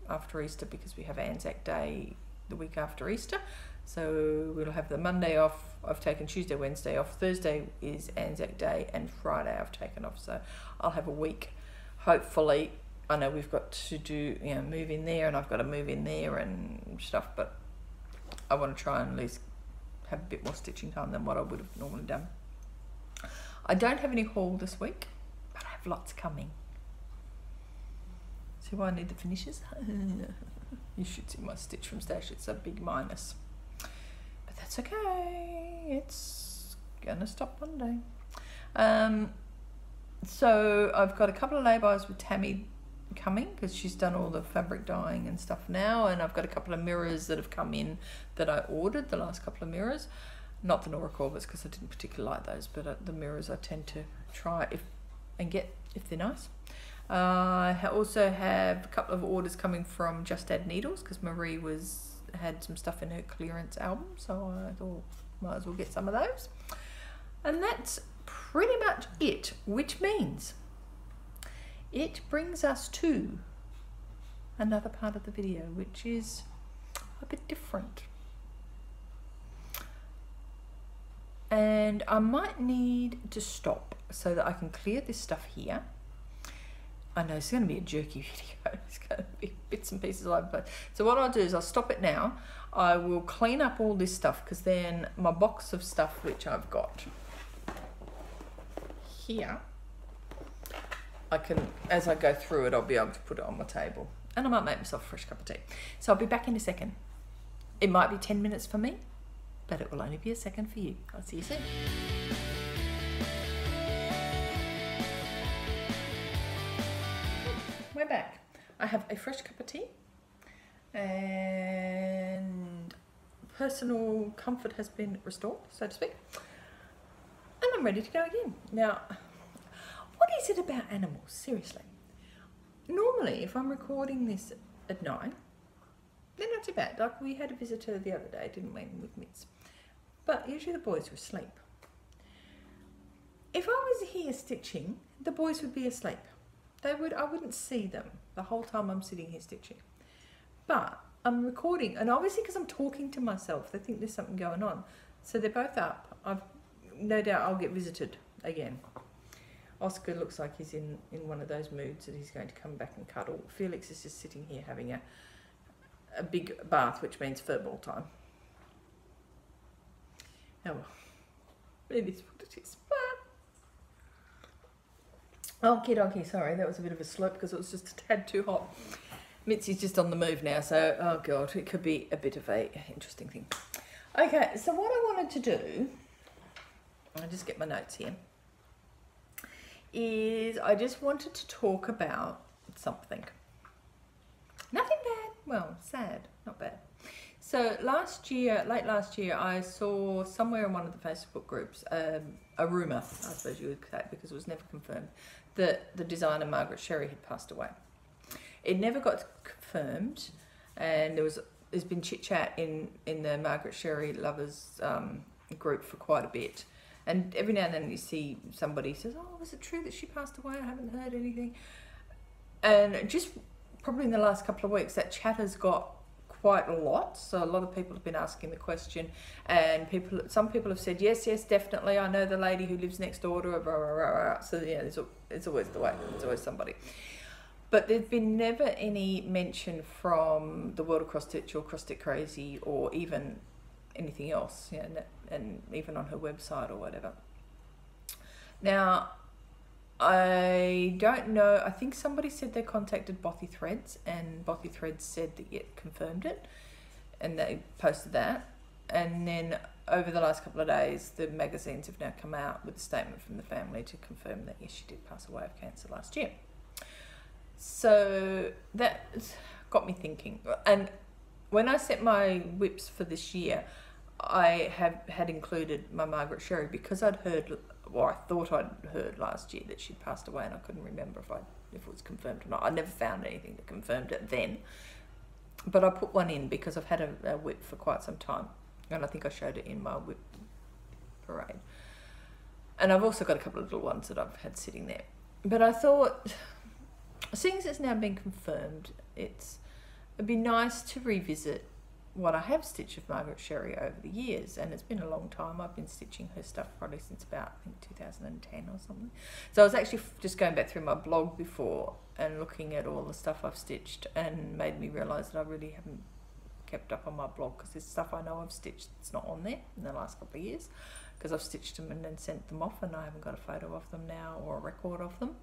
after Easter because we have Anzac Day the week after Easter. So we'll have the Monday off. I've taken Tuesday, Wednesday off. Thursday is Anzac Day, and Friday I've taken off. So I'll have a week, hopefully, I know we've got to do, you know, move in there, and I've got to move in there and stuff, but I want to try and at least have a bit more stitching time than what I would have normally done. I don't have any haul this week, but I have lots coming. See why I need the finishes? You should see my stitch from stash. It's a big minus, but that's okay. It's gonna stop one day. So I've got a couple of lay-bys with Tammy coming, because she's done all the fabric dyeing and stuff now, and I've got a couple of mirrors that have come in that I ordered, the last couple of mirrors, not the Nora Corbetts because I didn't particularly like those, but the mirrors I tend to try and get if they're nice. I also have a couple of orders coming from Just Add Needles, because Marie had some stuff in her clearance album, so I thought might as well get some of those. And that's pretty much it, which means it brings us to another part of the video, which is a bit different. And I might need to stop so that I can clear this stuff here. I know it's going to be a jerky video. It's going to be bits and pieces all over the place. So what I'll do is I'll stop it now. I will clean up all this stuff, because then my box of stuff which I've got here, I can, as I go through it, I'll be able to put it on my table, and I might make myself a fresh cup of tea. So I'll be back in a second. It might be 10 minutes for me, but it will only be a second for you. I'll see you soon. We're back. I have a fresh cup of tea, and personal comfort has been restored, so to speak, and I'm ready to go again. Now, what is it about animals? Seriously. Normally, if I'm recording this at 9, they're not too bad. Like, we had a visitor the other day, didn't we, with Mitz? But usually the boys were asleep. If I was here stitching, the boys would be asleep. I wouldn't see them the whole time I'm sitting here stitching. But I'm recording, and obviously because I'm talking to myself, they think there's something going on. So they're both up. No doubt I'll get visited again. Oscar looks like he's in one of those moods that he's going to come back and cuddle. Felix is just sitting here having a big bath, which means furball time. Oh well, it is what it is. Okie dokie, sorry, that was a bit of a slurp because it was just a tad too hot. Mitzi's just on the move now, so, oh God, it could be a bit of a interesting thing. Okay, so what I wanted to do, I'll just get my notes here, is I just wanted to talk about something. Nothing bad, well, sad, not bad. So last year, late last year, I saw somewhere in one of the Facebook groups a rumour, I suppose you would say, because it was never confirmed, that the designer Margaret Sherry had passed away. It never got confirmed, and there's been chit chat in the Margaret Sherry lovers group for quite a bit. And every now and then you see somebody says, "Oh, was it true that she passed away? I haven't heard anything." And just probably in the last couple of weeks, that chat has got quite a lot. So a lot of people have been asking the question, and some people have said, yes, definitely, I know the lady who lives next door to her, blah, blah, blah, blah. So yeah, it's always the way, it's always somebody. But there's been never any mention from the World of Cross Stitch or Cross Stitch Crazy or even anything else, you know, and even on her website or whatever. Now, I don't know, I think somebody said they contacted Bothy Threads, and Bothy Threads said that it confirmed it, and they posted that. And then over the last couple of days, the magazines have now come out with a statement from the family to confirm that yes, she did pass away of cancer last year. So that got me thinking. And when I set my whips for this year, I had included my Margaret Sherry because I'd heard, or I thought I'd heard last year that she'd passed away, and I couldn't remember if it was confirmed or not. I never found anything that confirmed it then, but I put one in because I've had a whip for quite some time, and I think I showed it in my whip parade. And I've also got a couple of little ones that I've had sitting there. But I thought, seeing as it's now been confirmed, it'd be nice to revisit what I have stitched of Margaret Sherry over the years, and it's been a long time. I've been stitching her stuff probably since about, I think, 2010 or something. So I was actually just going back through my blog before and looking at all the stuff I've stitched, and made me realise that I really haven't kept up on my blog, because there's stuff I know I've stitched that's not on there in the last couple of years, because I've stitched them and then sent them off, and I haven't got a photo of them now or a record of them.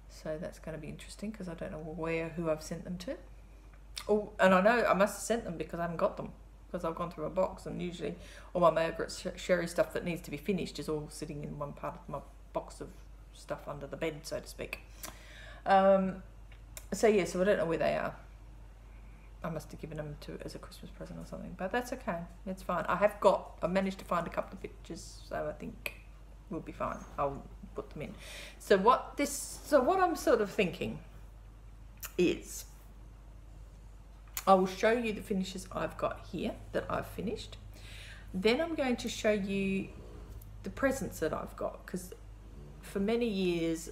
So that's going to be interesting, because I don't know who I've sent them to. Oh, and I know I must have sent them because I haven't got them, because I've gone through a box, and usually all my Margaret Sherry stuff that needs to be finished is all sitting in one part of my box of stuff under the bed, so to speak. So yeah, so I don't know where they are. I must have given them as a Christmas present or something, but that's okay. It's fine. I managed to find a couple of pictures, so I think we'll be fine. I'll put them in. So what I'm sort of thinking is, I will show you the finishes I've got here that I've finished. Then I'm going to show you the presents that I've got, because for many years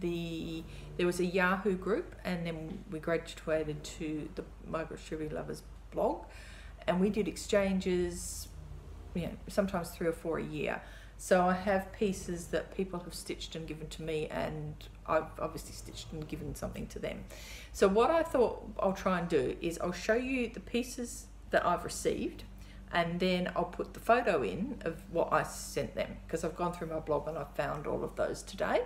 there was a Yahoo group, and then we graduated to the Margaret Sherry Lovers blog, and we did exchanges, you know, sometimes 3 or 4 a year. So I have pieces that people have stitched and given to me, and I've obviously stitched and given something to them. So what I thought I'll try and do is I'll show you the pieces that I've received, and then I'll put the photo in of what I sent them, because I've gone through my blog and I've found all of those today.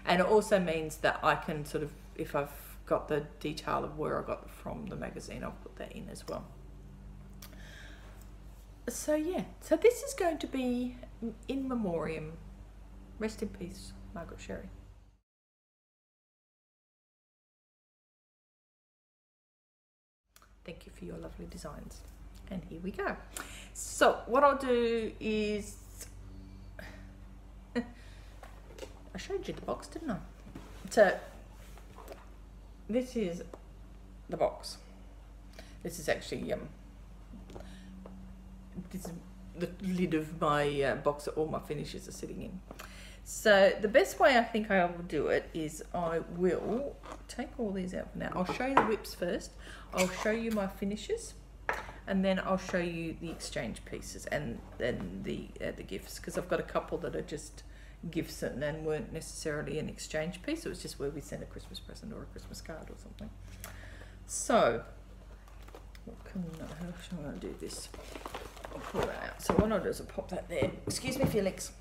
And it also means that I can sort of, if I've got the detail of where I got them from the magazine, I'll put that in as well. So yeah, so this is going to be in memoriam. Rest in peace, Margaret Sherry. Thank you for your lovely designs. And here we go. So what I'll do is, I showed you the box, didn't I? So this is the box. This is actually this is the lid of my box that all my finishes are sitting in. So the best way I think I will do it is I will take all these out for now. I'll show you the whips first. I'll show you my finishes, and then I'll show you the exchange pieces and then the gifts, because I've got a couple that are just gifts and weren't necessarily an exchange piece. It was just where we sent a Christmas present or a Christmas card or something. So how shall I do this? I'll pull that out. So what I'll do is I'll pop that there. Excuse me, Felix.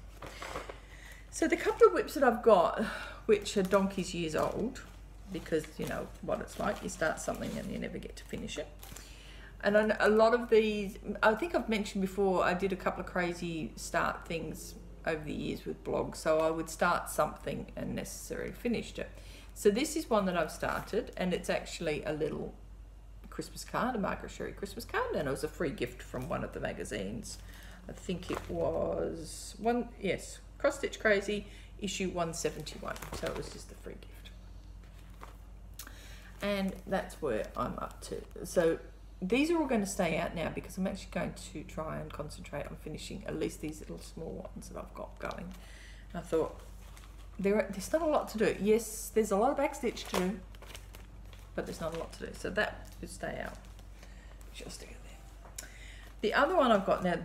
So the couple of whips that I've got, which are donkey's years old, because you know what it's like, you start something and you never get to finish it. And a lot of these, I think I've mentioned before, I did a couple of crazy start things over the years with blogs. So I would start something and necessarily finished it. So this is one that I've started, and it's actually a little Christmas card, a Margaret Sherry Christmas card, and it was a free gift from one of the magazines. I think it was Cross Stitch Crazy, issue 171. So it was just a free gift. And that's where I'm up to. So these are all going to stay out now, because I'm actually going to try and concentrate on finishing at least these little small ones that I've got going. And I thought, there's not a lot to do. Yes, there's a lot of backstitch to do, but there's not a lot to do. So that would stay out. Just stick it there. The other one I've got now,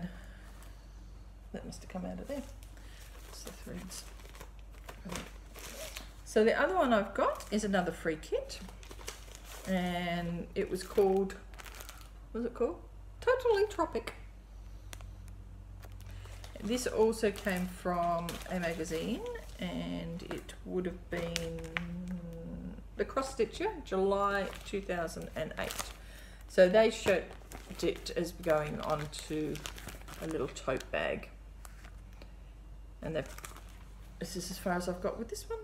that must have come out of there. It's the threads. So the other one I've got is another free kit, and it was called, what was it called? Totally Tropic. This also came from a magazine, and it would have been the Cross Stitcher, July 2008. So they showed it as going onto a little tote bag, and this is as far as I've got with this one.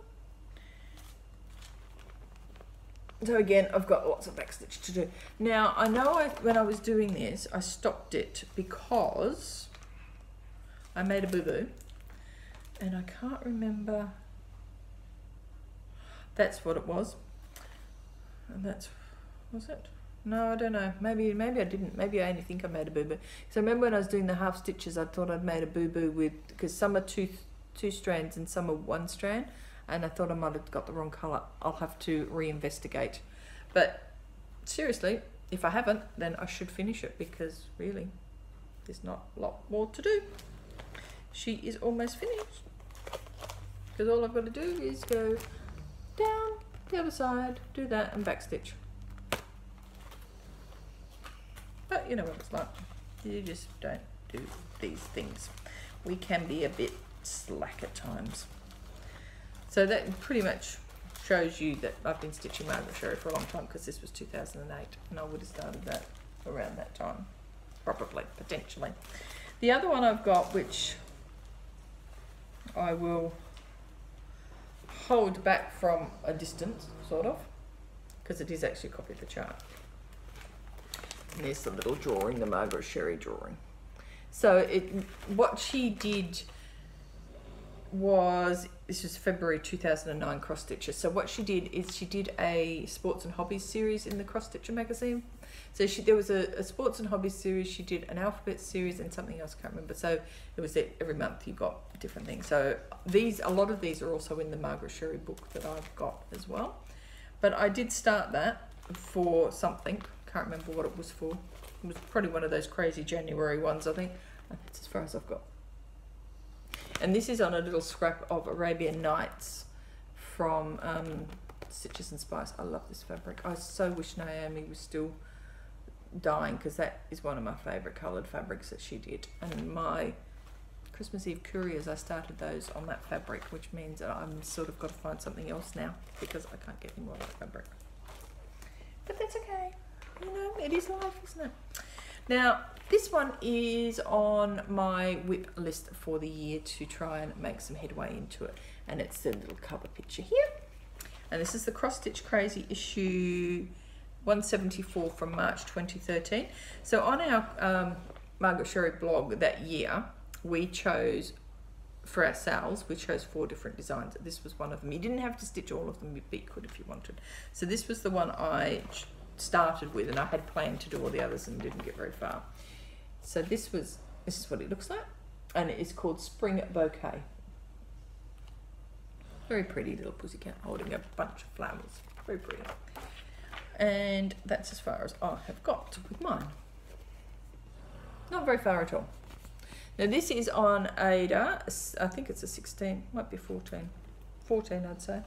So again, I've got lots of backstitch to do. Now I know when I was doing this, I stopped it because I made a boo-boo, and I can't remember. That's what it was. And was it? No, I don't know. Maybe I didn't. Maybe I only think I made a boo-boo. So I remember when I was doing the half stitches, I thought I'd made a boo-boo with, because some are two strands and some are one strand, and I thought I might have got the wrong colour. I'll have to reinvestigate. But seriously, if I haven't, then I should finish it, because really there's not a lot more to do. She is almost finished, because all I've got to do is go down the other side, do that, and back stitch. But you know what it's like, you just don't do these things. We can be a bit slack at times. So that pretty much shows you that I've been stitching Margaret Sherry for a long time, because this was 2008 and I would have started that around that time, probably, potentially. The other one I've got, which I will hold back from a distance, sort of, because it is actually a copy of the chart. And there's the little drawing, the Margaret Sherry drawing. So what she did was, this was February 2009 cross stitcher. So what she did is she did a sports and hobbies series in the Cross Stitcher magazine. So there was a sports and hobbies series, she did an alphabet series and something else, I can't remember. So it was that every month you got different things. So a lot of these are also in the Margaret Sherry book that I've got as well. But I did start that for something, can't remember what it was for. It was probably one of those crazy January ones, I think. And that's as far as I've got. And this is on a little scrap of Arabian Nights from Stitches and Spice. I love this fabric. I so wish Naomi was still dying, because that is one of my favourite coloured fabrics that she did. And my Christmas Eve couriers, I started those on that fabric, which means that I'm sort of got to find something else now, because I can't get any more of that fabric. But that's okay. You know, it is life, isn't it? Now, this one is on my whip list for the year to try and make some headway into it. And it's the little cover picture here. And this is the Cross Stitch Crazy issue 174 from March 2013. So on our Margaret Sherry blog that year, we chose, for ourselves, we chose 4 different designs. This was one of them. You didn't have to stitch all of them, but you could if you wanted. So this was the one I started with, and I had planned to do all the others and didn't get very far. So this is what it looks like, and it is called Spring Bouquet. Very pretty little pussycat holding a bunch of flowers. Very pretty. And that's as far as I have got with mine. Not very far at all. Now this is on Ada, I think it's a 16, might be 14. 14 I'd say.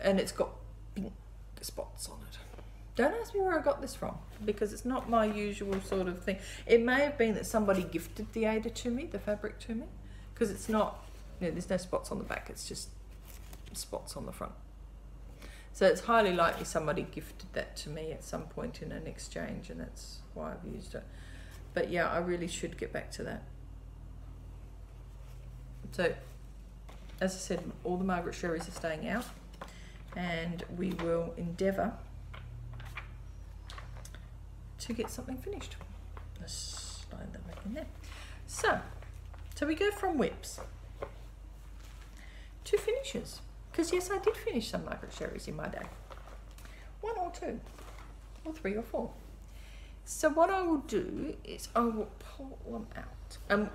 And it's got pink spots on it. Don't ask me where I got this from, because it's not my usual sort of thing. It may have been that somebody gifted the Ada to me, the fabric to me, because it's not, you know, there's no spots on the back, it's just spots on the front. So it's highly likely somebody gifted that to me at some point in an exchange, and that's why I've used it. But yeah, I really should get back to that. So, as I said, all the Margaret Sherrys are staying out, and we will endeavour to get something finished. Let's slide that back in there. So we go from whips to finishes, because yes, I did finish some Margaret Sherrys in my day. 1 or 2 or 3 or 4. So what I will do is I will pull them out.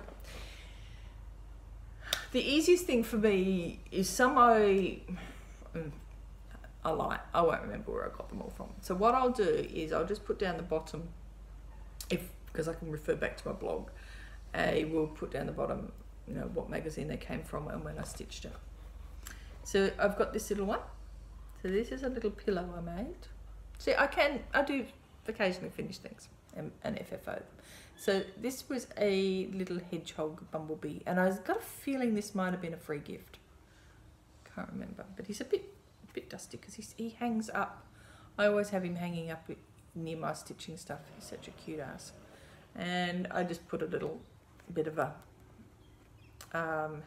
The easiest thing for me is some I lie, I won't remember where I got them all from. So what I'll do is I'll just put down the bottom, because I can refer back to my blog. I will put down the bottom, you know, what magazine they came from and when I stitched it. So I've got this little one. So this is a little pillow I made. See, I do occasionally finish things and FFO them. So this was a little hedgehog bumblebee, and I've got a feeling this might have been a free gift. Can't remember, but he's a bit dusty because he hangs up. I always have him hanging up near my stitching stuff. He's such a cute ass. And I just put a little bit of a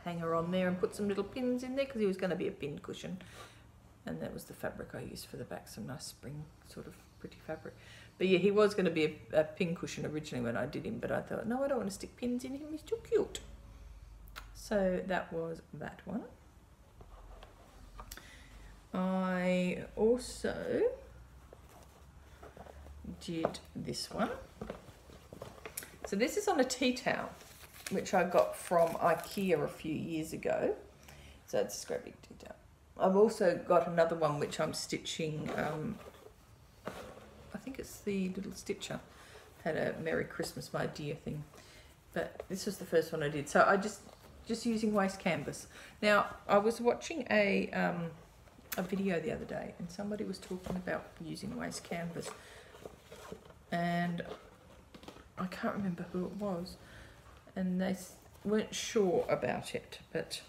hanger on there and put some little pins in there because he was going to be a pin cushion. And that was the fabric I used for the back, some nice spring sort of pretty fabric. But yeah, he was going to be a pin cushion originally when I did him, but I thought, no, I don't want to stick pins in him, he's too cute. So that was that one. I also did this one. So this is on a tea towel, which I got from IKEA a few years ago. So it's a great big tea towel. I've also got another one which I'm stitching, I think it's the little stitcher, had a Merry Christmas my dear thing, but this was the first one I did. So I just using waste canvas. Now I was watching a video the other day, and somebody was talking about using waste canvas, and I can't remember who it was, and they weren't sure about it, but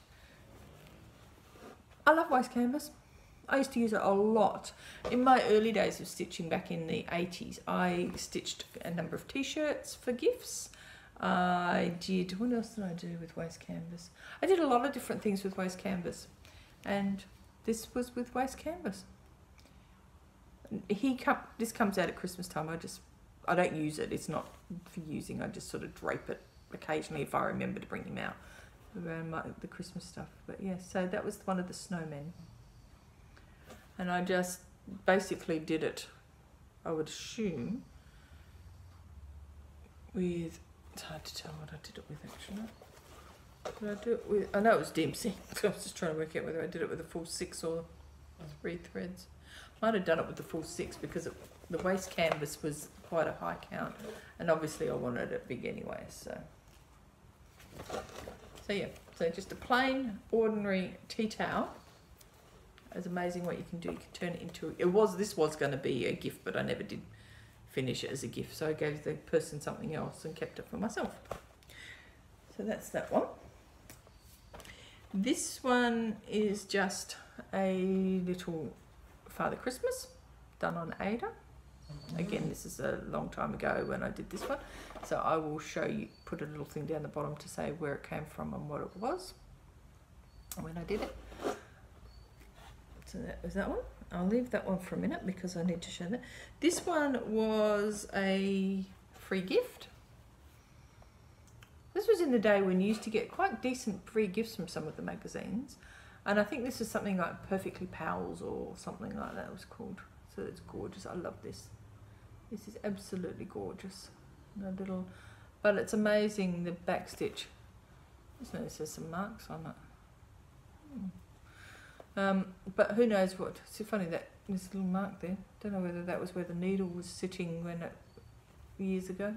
I love waste canvas. I used to use it a lot. In my early days of stitching back in the 80s, I stitched a number of t-shirts for gifts. I did, what else did I do with waste canvas? I did a lot of different things with waste canvas, and this was with waste canvas. This comes out at Christmas time. I don't use it. It's not for using. I just sort of drape it occasionally if I remember to bring him out around the Christmas stuff. But yeah, so that was one of the snowmen. And I just basically did it, I would assume, with, it's hard to tell what I did it with actually. Did I do it with, I know it was Dempsey. I was just trying to work out whether I did it with a full 6 or 3 threads. Might have done it with the full 6 because the waste canvas was quite a high count, and obviously I wanted it big anyway, so yeah, so just a plain ordinary tea towel. It's amazing what you can do. You can turn it into, this was going to be a gift, but I never did finish it as a gift, so I gave the person something else and kept it for myself. So that's that one. This one is just a little Father Christmas done on Ada. Again, this is a long time ago when I did this one, so I will show you, put a little thing down the bottom to say where it came from and what it was when I did it. So that was that one. I'll leave that one for a minute because I need to show that. This one was a free gift. This was in the day when you used to get quite decent free gifts from some of the magazines, and I think this is something like Perfectly Pals or something like that it was called. So it's gorgeous. I love this. This is absolutely gorgeous. A little, but it's amazing the back stitch. There's some marks on it. But who knows what. It's so funny that there's a little mark there. Don't know whether that was where the needle was sitting when years ago.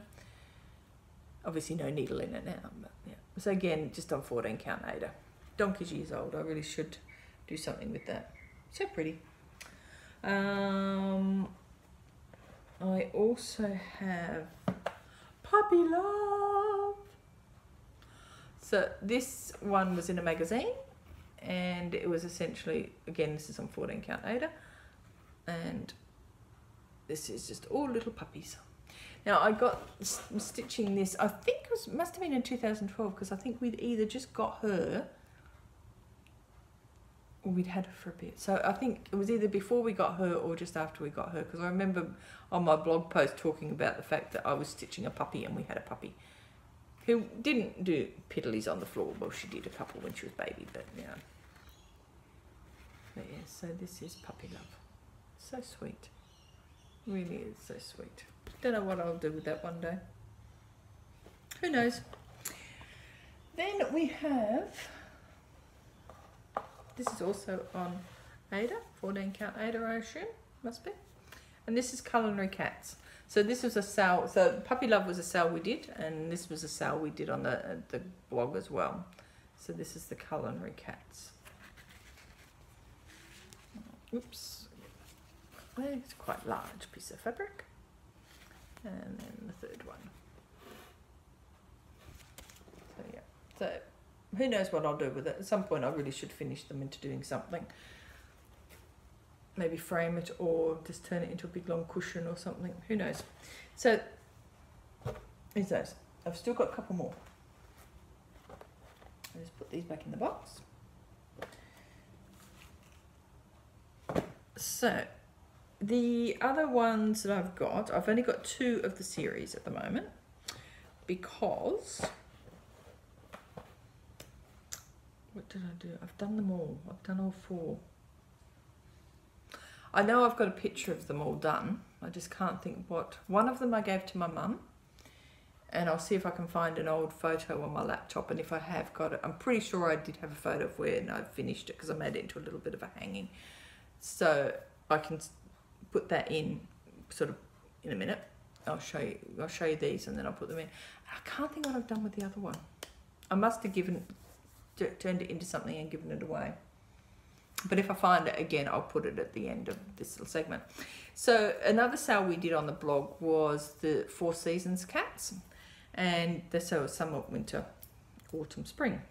Obviously no needle in it now, but yeah. So again, just on 14 count Ada. Donkey's years old. I really should do something with that. So pretty. I also have Puppy Love. So this one was in a magazine, and it was essentially, again, this is on 14 count Ada, and this is just all little puppies. Now I got stitching this, I think it must have been in 2012, because I think we'd either just got her or we'd had her for a bit. So I think it was either before we got her or just after we got her, because I remember on my blog post talking about the fact that I was stitching a puppy and we had a puppy who didn't do piddlies on the floor. Well, she did a couple when she was baby, but yeah. But yeah, so this is Puppy Love. So sweet. Really is so sweet. Don't know what I'll do with that one day. Who knows? Then we have, this is also on Ada, 14 count Ada, I assume, must be. And this is Culinary Cats. So this was a sale, so Puppy Love was a sale we did, and this was a sale we did on the blog as well. So this is the Culinary Cats. Oops. It's quite a large piece of fabric. And then the third one. So yeah, so who knows what I'll do with it. At some point I really should finish them into doing something. Maybe frame it or just turn it into a big long cushion or something. Who knows. So here's those. I've still got a couple more. I'll just put these back in the box. So the other ones that I've got, I've only got 2 of the series at the moment because, what did I do? I've done them all. I've done all 4. I know I've got a picture of them all done. I just can't think what. One of them I gave to my mum, and I'll see if I can find an old photo on my laptop, and if I have got it, I'm pretty sure I did have a photo of where I finished it because I made it into a little bit of a hanging. So I can put that in sort of in a minute. I'll show you these and then I'll put them in. I can't think what I've done with the other one. I must have turned it into something and given it away. But if I find it again, I'll put it at the end of this little segment. So another sale we did on the blog was the 4 Seasons cats. And the sale was summer, winter, autumn, spring.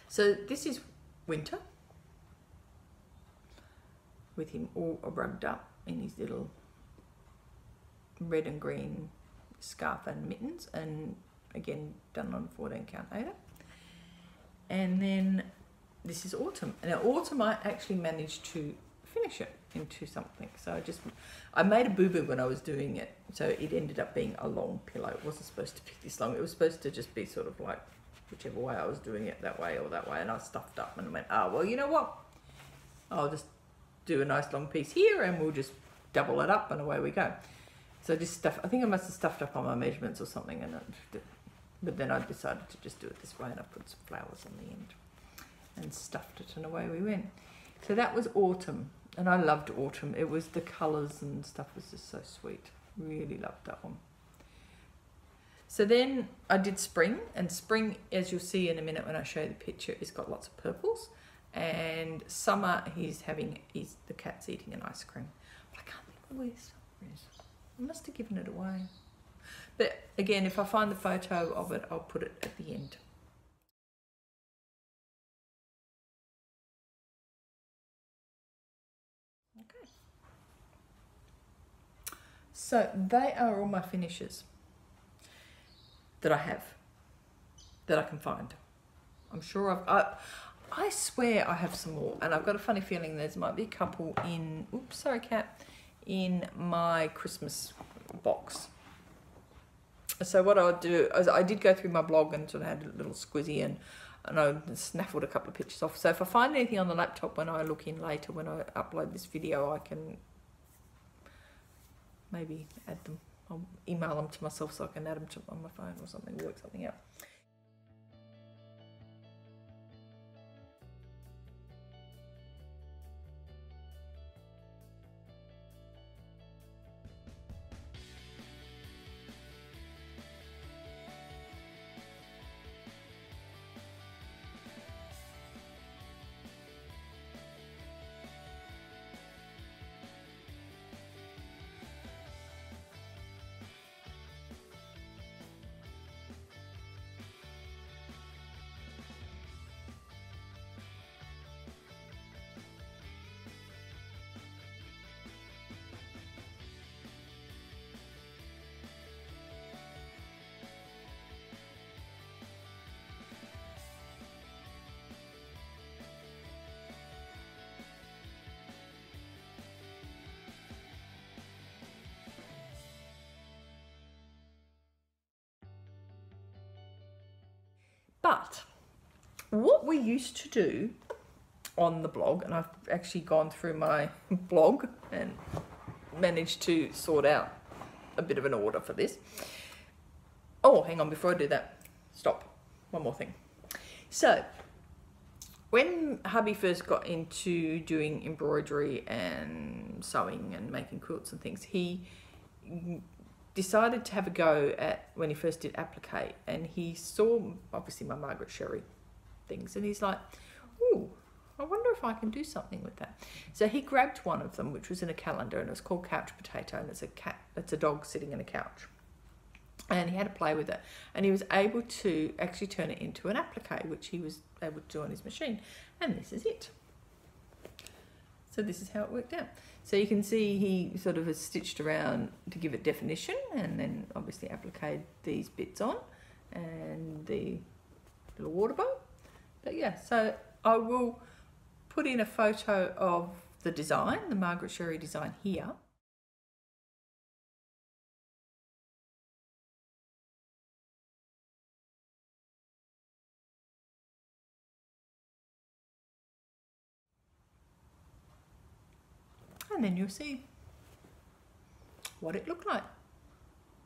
So this is winter, with him all rugged up in his little red and green scarf and mittens, and again done on 14 count Aida. And then this is autumn. And now autumn I actually managed to finish it into something. So I made a boo-boo when I was doing it. So it ended up being a long pillow. It wasn't supposed to be this long. It was supposed to just be sort of like whichever way I was doing it, that way or that way. And I stuffed up and went, oh, well, you know what? I'll just do a nice long piece here and we'll just double it up and away we go. So I think I must have stuffed up on my measurements or something. But then I decided to just do it this way and I put some flowers on the end and stuffed it and away we went. So that was autumn, and I loved autumn. It was the colours and stuff was just so sweet. Really loved that one. So then I did spring, and spring, as you'll see in a minute when I show you the picture, it's got lots of purples. And summer, the cat's eating an ice cream. But I can't think where summer is. I must have given it away. But again, if I find the photo of it, I'll put it at the end. Okay. So they are all my finishes that I have, that I can find. I'm sure I swear I have some more, and I've got a funny feeling there might be a couple in, oops, sorry cat, in my Christmas box. So what I'll do is I did go through my blog and sort of had a little squizzy and I snaffled a couple of pictures off. So if I find anything on the laptop when I look in later, when I upload this video, I can maybe add them. I'll email them to myself so I can add them on my phone or something, work something out. But what we used to do on the blog, and I've actually gone through my blog and managed to sort out a bit of an order for this. Oh, hang on, before I do that, stop. One more thing. So, when hubby first got into doing embroidery and sewing and making quilts and things, he decided to have a go at when he first did applique, and he saw obviously my Margaret Sherry things, and he's like, ooh, I wonder if I can do something with that. So he grabbed one of them, which was in a calendar, and it was called Couch Potato, and it's a dog sitting in a couch, and he had to play with it, and he was able to actually turn it into an applique, which he was able to do on his machine, and this is it. So this is how it worked out. So you can see he sort of has stitched around to give it definition, and then obviously appliqued these bits on and the little water bowl. But yeah, so I will put in a photo of the design, the Margaret Sherry design here. And then you'll see what it looked like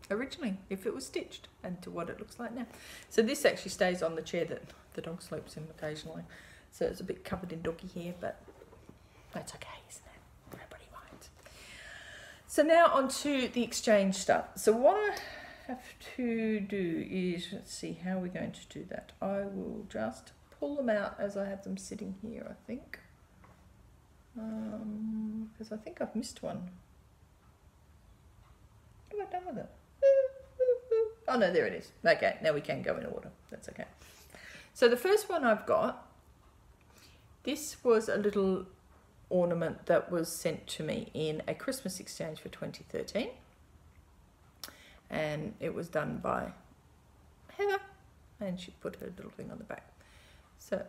originally, if it was stitched, and to what it looks like now. So this actually stays on the chair that the dog sleeps in occasionally. So it's a bit covered in doggy hair, but that's okay, isn't it? Nobody minds. So now on to the exchange stuff. So what I have to do is, let's see, how are we going to do that? I will just pull them out as I have them sitting here, I think. Because I think I've missed one. What have I done with it? Oh no, there it is. Okay, now we can go in order. That's okay. So the first one I've got, this was a little ornament that was sent to me in a Christmas exchange for 2013. And it was done by Heather, and she put her little thing on the back. So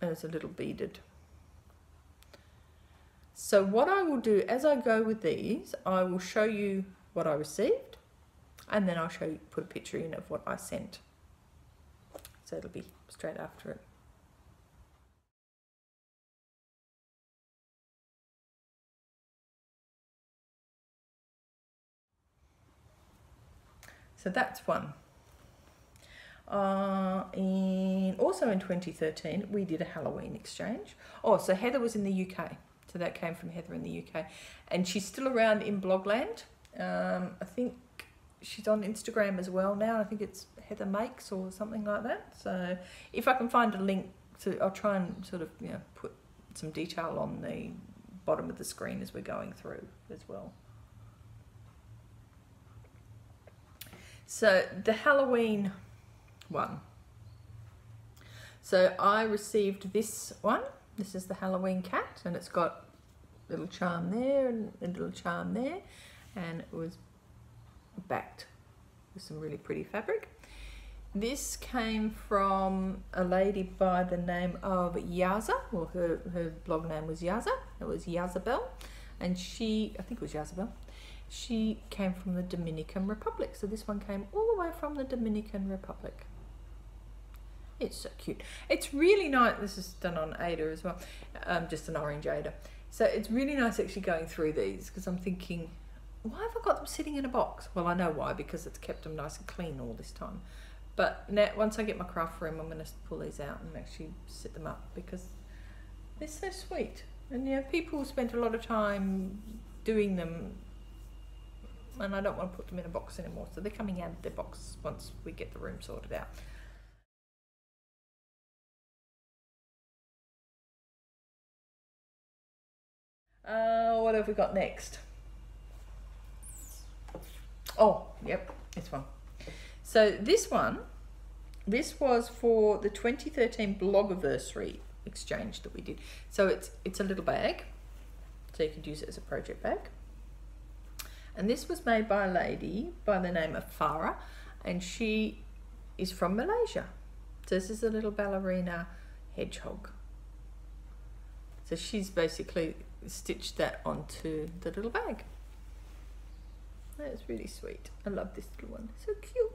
it's a little beaded. So what I will do as I go with these, I will show you what I received, and then I'll show you, put a picture in of what I sent. So it'll be straight after it. So that's one. Also in 2013, we did a Halloween exchange. Oh, so Heather was in the UK. So that came from Heather in the UK. And she's still around in Blogland. I think she's on Instagram as well now. I think it's Heather Makes or something like that. So if I can find a link, I'll try and sort of, you know, put some detail on the bottom of the screen as we're going through as well. So the Halloween one. So I received this one. This is the Halloween cat, and it's got a little charm there and a little charm there, and it was backed with some really pretty fabric. This came from a lady by the name of Yaza. Well, her blog name was Yaza. It was Yazabel, and she, I think it was Yazabel. She came from the Dominican Republic. So this one came all the way from the Dominican Republic. It's so cute. It's really nice. This is done on Ada as well, just an orange Ada. So it's really nice actually going through these, because I'm thinking, why have I got them sitting in a box? Well, I know why, because it's kept them nice and clean all this time. But now, once I get my craft room, I'm going to pull these out and actually sit them up, because they're so sweet. And you know, people spent a lot of time doing them, and I don't want to put them in a box anymore. So they're coming out of their box once we get the room sorted out. What have we got next? Oh, yep, this one. So this one, this was for the 2013 Blogiversary exchange that we did. So it's a little bag, so you could use it as a project bag. And this was made by a lady by the name of Farah, and she is from Malaysia. So this is a little ballerina hedgehog. So she's basically stitched that onto the little bag. That's really sweet. I love this little one. So cute.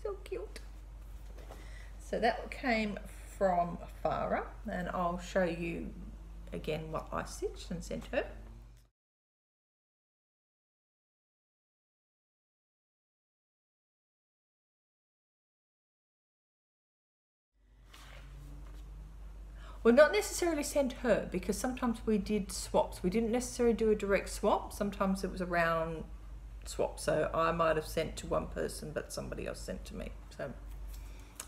So cute. So that came from Farah, and I'll show you again what I stitched and sent her. Well, not necessarily send her, because sometimes we did swaps. We didn't necessarily do a direct swap. Sometimes it was a round swap. So I might have sent to one person, but somebody else sent to me. So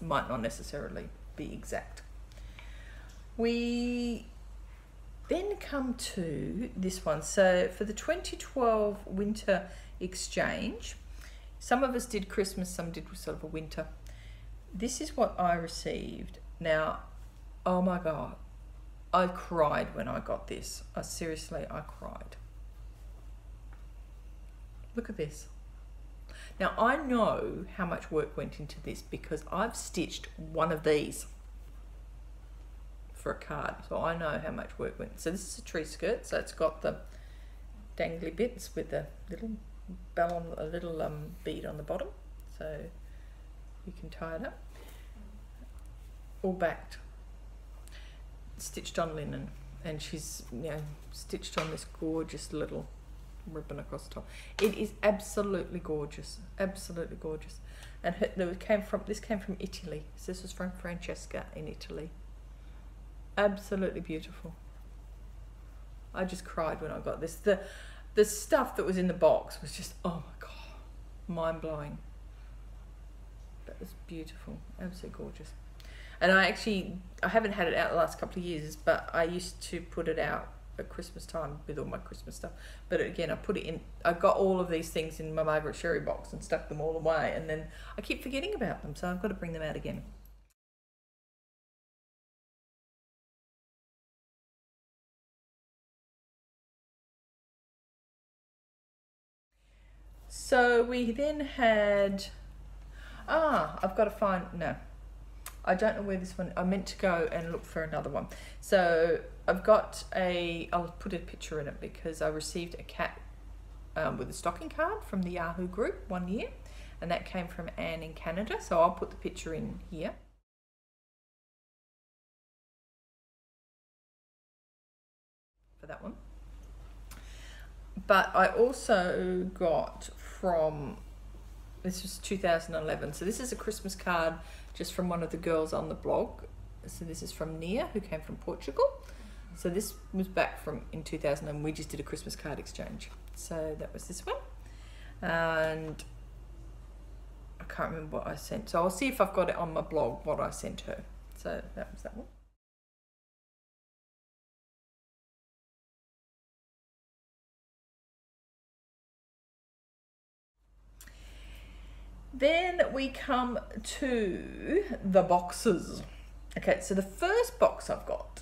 it might not necessarily be exact. We then come to this one. So for the 2012 winter exchange, some of us did Christmas, some did sort of a winter. This is what I received. Now, oh my God, I cried when I got this. Seriously, I cried. Look at this. Now, I know how much work went into this, because I've stitched one of these for a card. So I know how much work went. So this is a tree skirt. So it's got the dangly bits with a little bell on, a little bead on the bottom. So you can tie it up. All backed. Stitched on linen, and she's, you know, stitched on this gorgeous little ribbon across the top. It is absolutely gorgeous, absolutely gorgeous. And this came from Italy. So this was from Francesca in Italy. Absolutely beautiful. I just cried when I got this. the stuff that was in the box was just, oh my God, mind-blowing. That was beautiful, absolutely gorgeous. And I haven't had it out the last couple of years, but I used to put it out at Christmas time with all my Christmas stuff. But again, I put it in, I got all of these things in my Margaret Sherry box and stuck them all away, and then I keep forgetting about them, so I've got to bring them out again. So we then had, I've got to find, no, I don't know where this one, I meant to go and look for another one. So I've got I'll put a picture in it because I received a cat with a stocking card from the Yahoo group one year, and that came from Anne in Canada, so I'll put the picture in here. For that one. But I also got from, this was 2011, so this is a Christmas card just from one of the girls on the blog. So this is from Nia, who came from Portugal. So this was back from in 2000, and we just did a Christmas card exchange. So that was this one, and I can't remember what I sent, so I'll see if I've got it on my blog what I sent her. So that was that one. Then we come to the boxes. Okay, so the first box I've got,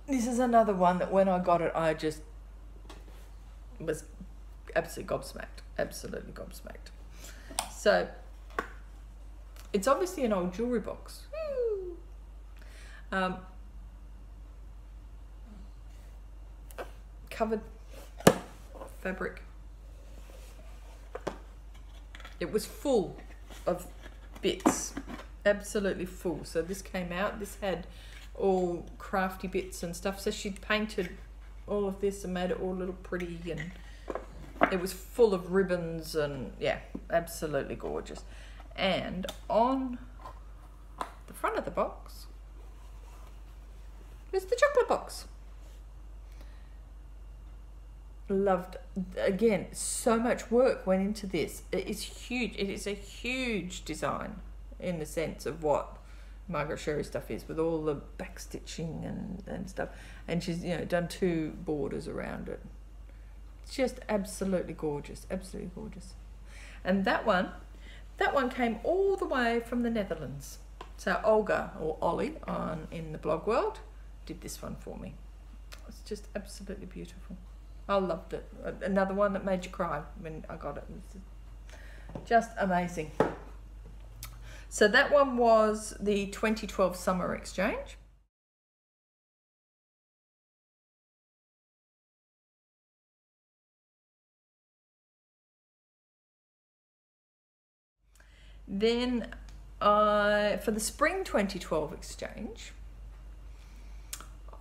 this is another one that when I got it, I just was absolutely gobsmacked, absolutely gobsmacked. So it's obviously an old jewellery box. Covered fabric. It was full of bits, absolutely full. So this came out, this had all crafty bits and stuff. So she'd painted all of this and made it all a little pretty, and it was full of ribbons, and yeah, absolutely gorgeous. And on the front of the box was the chocolate box. Loved, again, so much work went into this. It is huge. It is a huge design in the sense of what Margaret Sherry stuff is, with all the back stitching and stuff, and she's, you know, done 2 borders around it. It's just absolutely gorgeous, absolutely gorgeous. And that one came all the way from the Netherlands. So Olga, or Ollie in the blog world, did this one for me. It's just absolutely beautiful. I loved it. Another one that made you cry when I got it. It was just amazing. So that one was the 2012 summer exchange. Then for the spring 2012 exchange,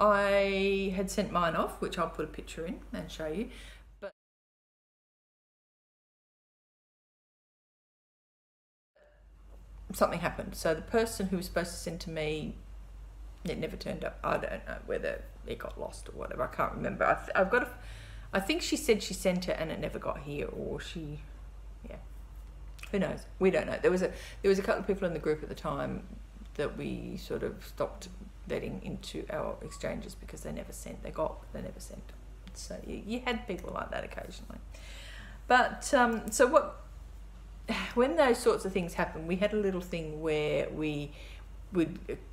I had sent mine off, which I'll put a picture in and show you. But something happened. So the person who was supposed to send to me, it never turned up. I don't know whether it got lost or whatever. I can't remember. I think she said she sent it and it never got here, or she, yeah. Who knows? We don't know. There was a couple of people in the group at the time that we sort of stopped letting into our exchanges because they never sent. They got, but they never sent. So you had people like that occasionally. But so when those sorts of things happen, we had a little thing where a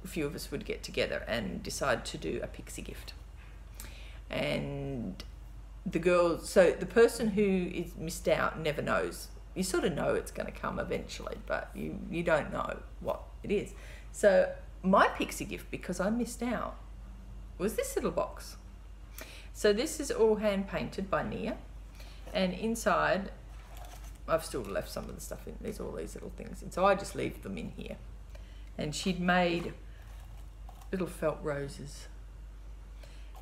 few of us would get together and decide to do a pixie gift. And the girls, so the person who is missed out never knows. You sort of know it's going to come eventually, but you don't know what it is. So my pixie gift, because I missed out, was this little box. So this is all hand painted by Nia, and inside I've still left some of the stuff in. There's all these little things in, so I just leave them in here. And she'd made little felt roses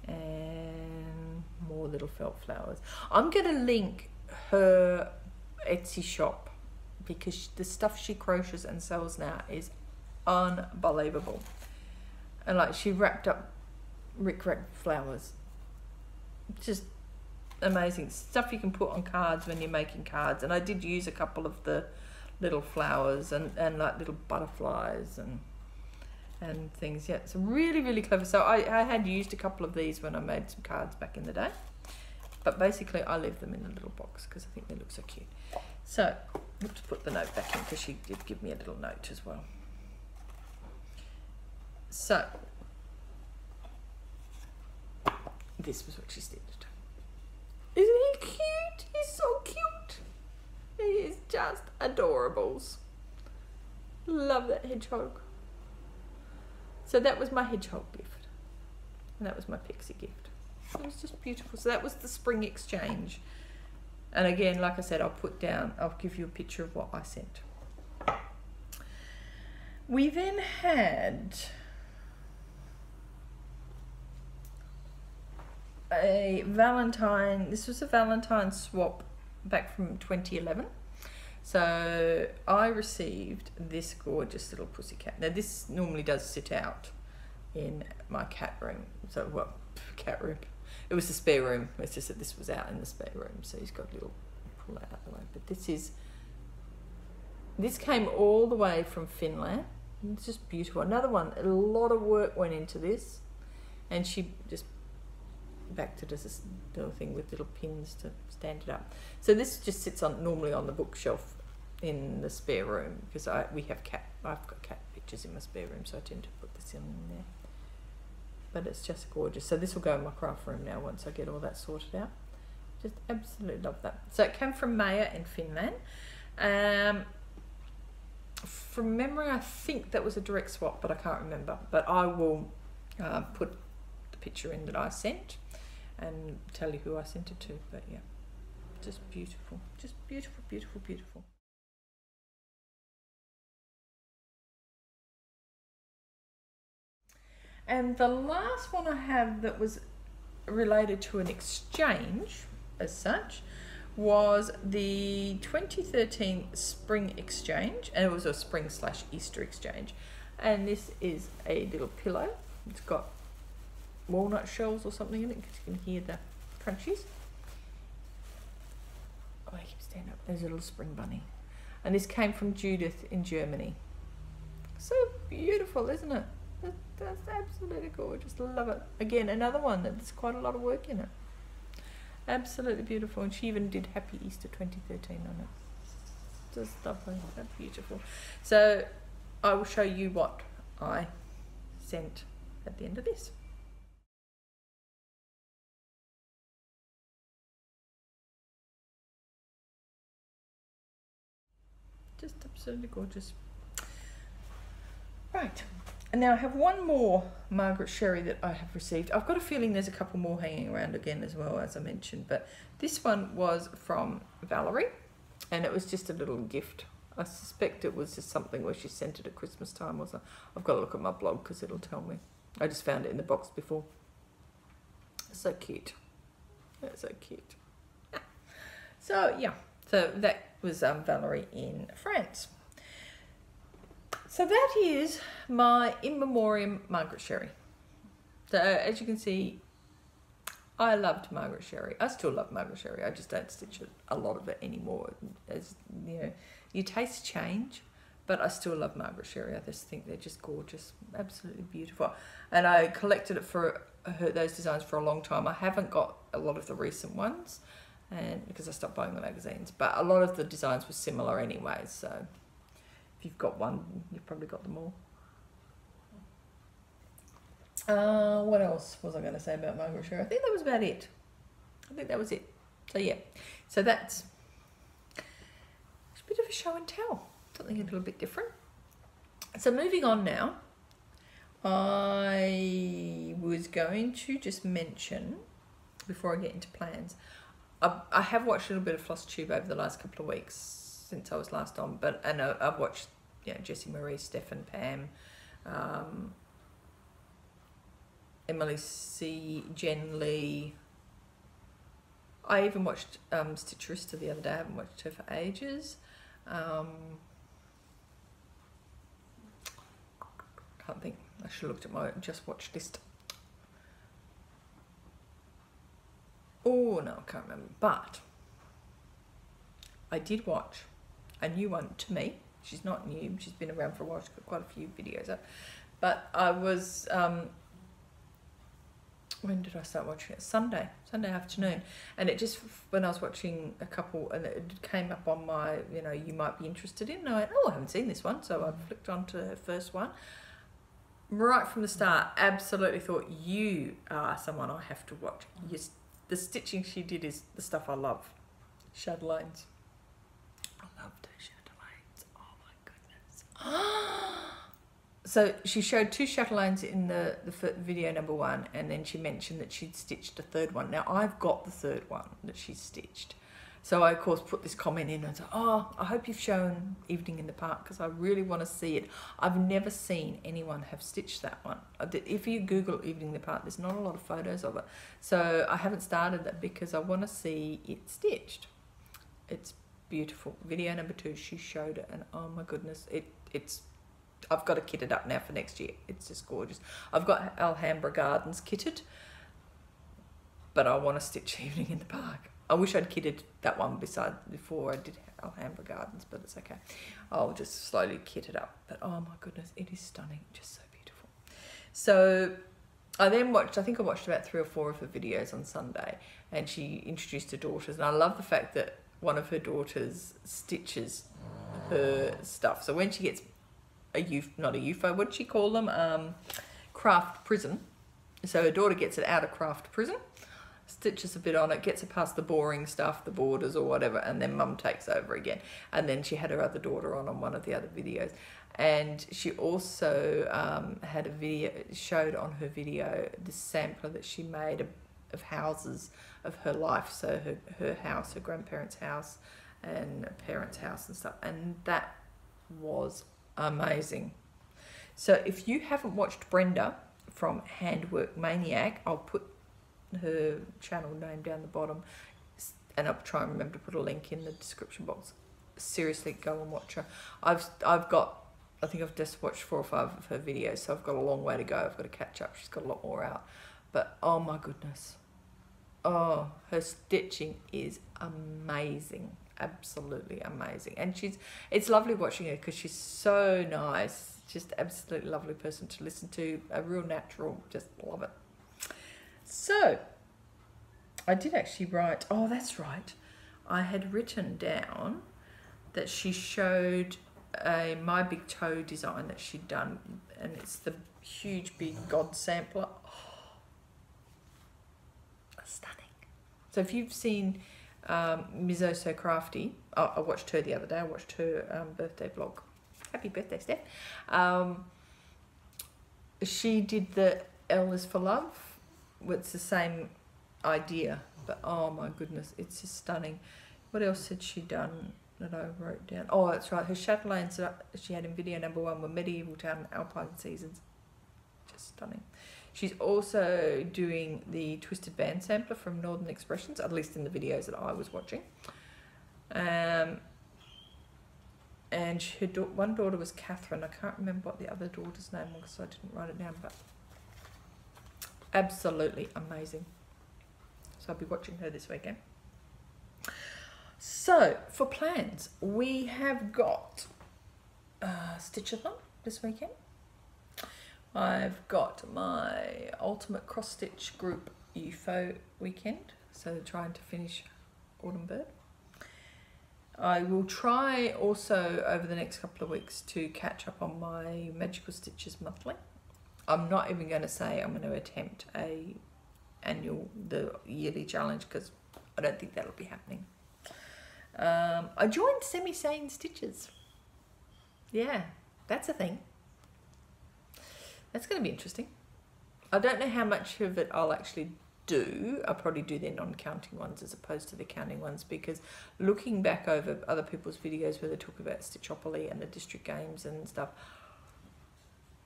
and more little felt flowers. I'm going to link her Etsy shop because the stuff she crochets and sells now is unbelievable. And like, she wrapped up rickrack flowers, just amazing stuff you can put on cards when you're making cards. And I did use a couple of the little flowers and like little butterflies and things. Yeah, it's really, really clever. So I had used a couple of these when I made some cards back in the day. But basically I leave them in a little box because I think they look so cute. So let's put the note back in because she did give me a little note as well. So this was what she stitched. Isn't he cute? He's so cute. He is just adorables. Love that hedgehog. So that was my hedgehog gift. And that was my pixie gift. It was just beautiful. So that was the spring exchange. And again, like I said, I'll give you a picture of what I sent. We then had a Valentine, this was a Valentine swap back from 2011. So I received this gorgeous little pussycat. Now this normally does sit out in my cat room. So, well, cat room. It was the spare room. It's just that this was out in the spare room. So he's got a little pull out the way. But this came all the way from Finland. It's just beautiful. Another one, a lot of work went into this. And she just backed it as this little thing with little pins to stand it up. So this just sits on normally on the bookshelf in the spare room because I've got cat pictures in my spare room, so I tend to put this in there. But it's just gorgeous. So this will go in my craft room now once I get all that sorted out. Just absolutely love that. So it came from Maya in Finland. From memory, I think that was a direct swap, but I can't remember. But I will put the picture in that I sent and tell you who I sent it to. But yeah, just beautiful. Just beautiful, beautiful, beautiful. And the last one I have that was related to an exchange as such was the 2013 spring exchange, and it was a spring/Easter exchange. And this is a little pillow. It's got walnut shells or something in it because you can hear the crunchies. Oh, I keep standing up. There's a little spring bunny. And this came from Judith in Germany. So beautiful, isn't it? That's absolutely gorgeous. Love it. Again, another one that's quite a lot of work in it. Absolutely beautiful. And she even did Happy Easter 2013 on it. Just lovely. That's beautiful. So I will show you what I sent at the end of this. Just absolutely gorgeous. Right. And now I have one more Margaret Sherry that I have received. I've got a feeling there's a couple more hanging around again as well, as I mentioned. But this one was from Valerie, and it was just a little gift. I suspect it was just something where she sent it at Christmas time or something. I've got to look at my blog because it'll tell me. I just found it in the box before. So cute. That's so cute. So yeah, so that was Valerie in France. So that is my in memoriam Margaret Sherry. So as you can see, I loved Margaret Sherry. I still love Margaret Sherry. I just don't stitch a lot of it anymore. As you know, your tastes change, but I still love Margaret Sherry. I just think they're just gorgeous, absolutely beautiful. And I collected it for those designs for a long time. I haven't got a lot of the recent ones, and because I stopped buying the magazines. But a lot of the designs were similar anyway, so. If you've got one, you've probably got them all. What else was I going to say about Margaret Sherry? I think that was about it. I think that was it. So yeah, so that's a bit of a show and tell. Something a little bit different. So moving on now, I was going to just mention, before I get into plans, I have watched a little bit of FlossTube over the last couple of weeks, since I was last on, and I've watched, you know, Jessie Marie, Steph, Pam, Emily C, Jen Lee. I even watched Stitcherista the other day. I haven't watched her for ages. Can't think. I should have looked at my just watch list. Oh no, I can't remember, but I did watch a new one to me. She's not new, she's been around for a while, she's got quite a few videos up. But I was, when did I start watching it? Sunday afternoon. And it just, when I was watching a couple, and it came up on my, you know, you might be interested in, and I went, oh, I haven't seen this one. So I flicked onto her first one. Right from the start, absolutely thought, you are someone I have to watch. The stitching she did is the stuff I love. Chatelaines. I loved her chatelaines. Oh my goodness. So she showed 2 chatelaines in the video number 1, and then she mentioned that she'd stitched a 3rd one. Now I've got the 3rd one that she's stitched. So I, of course, put this comment in and said, oh, I hope you've shown Evening in the Park, because I really want to see it. I've never seen anyone have stitched that one. If you Google Evening in the Park, there's not a lot of photos of it. So I haven't started that because I want to see it stitched. It's beautiful. Video number 2, she showed it, and oh my goodness, it's I've got to kit it up now for next year. It's just gorgeous. I've got Alhambra Gardens kitted, but I want to stitch Evening in the Park. I wish I'd kitted that one before I did Alhambra Gardens, but it's okay. I'll just slowly kit it up. But oh my goodness, it is stunning, just so beautiful. So I then watched, I think I watched about 3 or 4 of her videos on Sunday, and she introduced her daughters, and I love the fact that one of her daughters stitches her stuff. So when she gets not a UFO, what did she call them? Craft prison. So her daughter gets it out of craft prison, stitches a bit on it, gets it past the boring stuff, the borders or whatever, and then mum takes over again. And then she had her other daughter on one of the other videos. And she also had a video, showed on her video the sampler that she made of houses of her life. So her house, her grandparents' house, and her parents' house and stuff. And that was amazing. So if you haven't watched Brenda from Handwork Maniac, I'll put her channel name down the bottom, and I'll try and remember to put a link in the description box. Seriously, go and watch her. I think I've just watched 4 or 5 of her videos, so I've got a long way to go. I've got to catch up. She's got a lot more out, but oh my goodness, oh, her stitching is amazing. Absolutely amazing. And it's lovely watching her because she's so nice, just absolutely lovely person to listen to, a real natural, just love it. So I did actually write, oh that's right, I had written down that she showed a My Big Toe design that she'd done, and it's the huge big God sampler. Oh, stunning. So if you've seen Ms. Oh So Crafty, I watched her the other day. I watched her birthday vlog. Happy birthday, Steph. She did the L is for Love. It's the same idea, but oh my goodness, it's just stunning. What else had she done that I wrote down? Oh, that's right. Her chatelaines that she had in video number 1 were Medieval Town and Alpine Seasons. Just stunning. She's also doing the Twisted Band sampler from Northern Expressions, at least in the videos that I was watching. And her one daughter was Catherine. I can't remember what the other daughter's name was, so I didn't write it down, but absolutely amazing. So I'll be watching her this weekend. So for plans, we have got Stitch Along this weekend. I've got my Ultimate Cross Stitch Group UFO weekend, so trying to finish Autumn Bird. I will try also over the next couple of weeks to catch up on my Magical Stitches monthly. I'm not even going to say I'm going to attempt the yearly challenge, because I don't think that'll be happening. I joined Semi-Sane Stitches. Yeah, that's a thing. That's going to be interesting. I don't know how much of it I'll actually do. I'll probably do their non-counting ones as opposed to the counting ones, because looking back over other people's videos where they talk about Stitchopoly and the district games and stuff,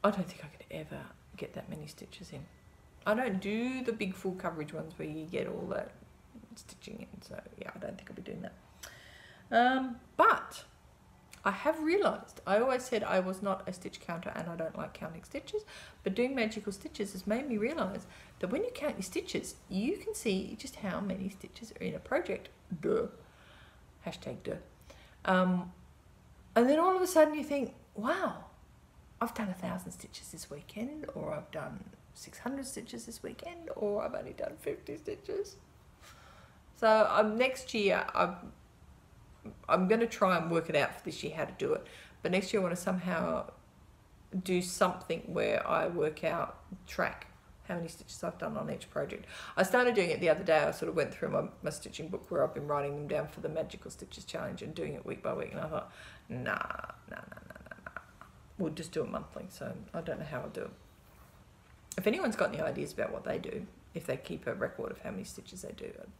I don't think I could ever get that many stitches in. I don't do the big full coverage ones where you get all that stitching in, so yeah, I don't think I'll be doing that. But I have realised, I always said I was not a stitch counter and I don't like counting stitches, but doing magical stitches has made me realise that when you count your stitches, you can see just how many stitches are in a project. Duh. Hashtag duh. And then all of a sudden you think, wow, I've done 1,000 stitches this weekend, or I've done 600 stitches this weekend, or I've only done 50 stitches. So next year, I'm going to try and work it out for this year how to do it. But next year I want to somehow do something where I work out, track how many stitches I've done on each project. I started doing it the other day. I sort of went through my stitching book where I've been writing them down for the Magical Stitches Challenge and doing it week by week. And I thought, nah. We'll just do it monthly. So I don't know how I'll do it. If anyone's got any ideas about what they do, if they keep a record of how many stitches they do, I'd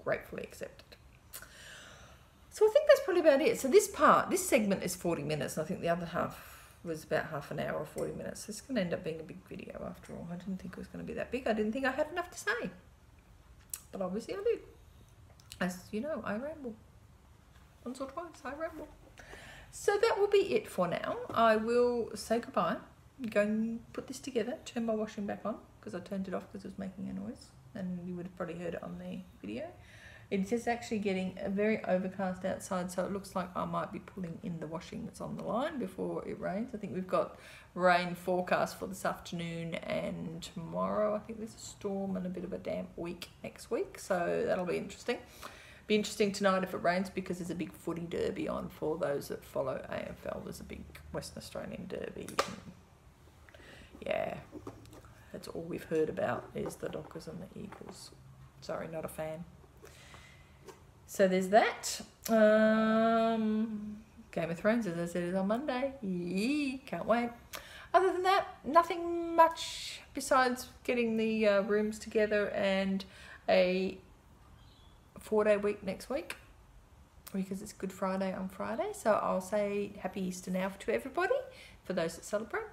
gratefully accept it. So I think that's probably about it. So this segment is 40 minutes. And I think the other half was about half an hour or 40 minutes. So it's going to end up being a big video after all. I didn't think it was going to be that big. I didn't think I had enough to say. But obviously I did. As you know, I ramble. Once or twice, I ramble. So that will be it for now. I will say goodbye. Go and put this together. Turn my washing back on because I turned it off because it was making a noise. And you would have probably heard it on the video. It's just actually getting very overcast outside, so it looks like I might be pulling in the washing that's on the line before it rains. I think we've got rain forecast for this afternoon and tomorrow. I think there's a storm and a bit of a damp week next week, so that'll be interesting. Be interesting tonight if it rains because there's a big footy derby on for those that follow AFL. There's a big Western Australian derby. Yeah, that's all we've heard about is the Dockers and the Eagles. Sorry, not a fan. So there's that. Game of Thrones, as I said, is on Monday. Yee, can't wait. Other than that, nothing much besides getting the rooms together and a 4-day week next week because it's Good Friday on Friday. So I'll say Happy Easter now to everybody for those that celebrate,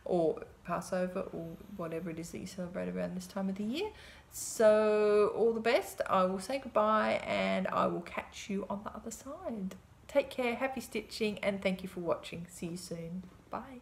or Passover, or whatever it is that you celebrate around this time of the year. So all the best. I will say goodbye and I will catch you on the other side. Take care, happy stitching, and thank you for watching. See you soon. Bye.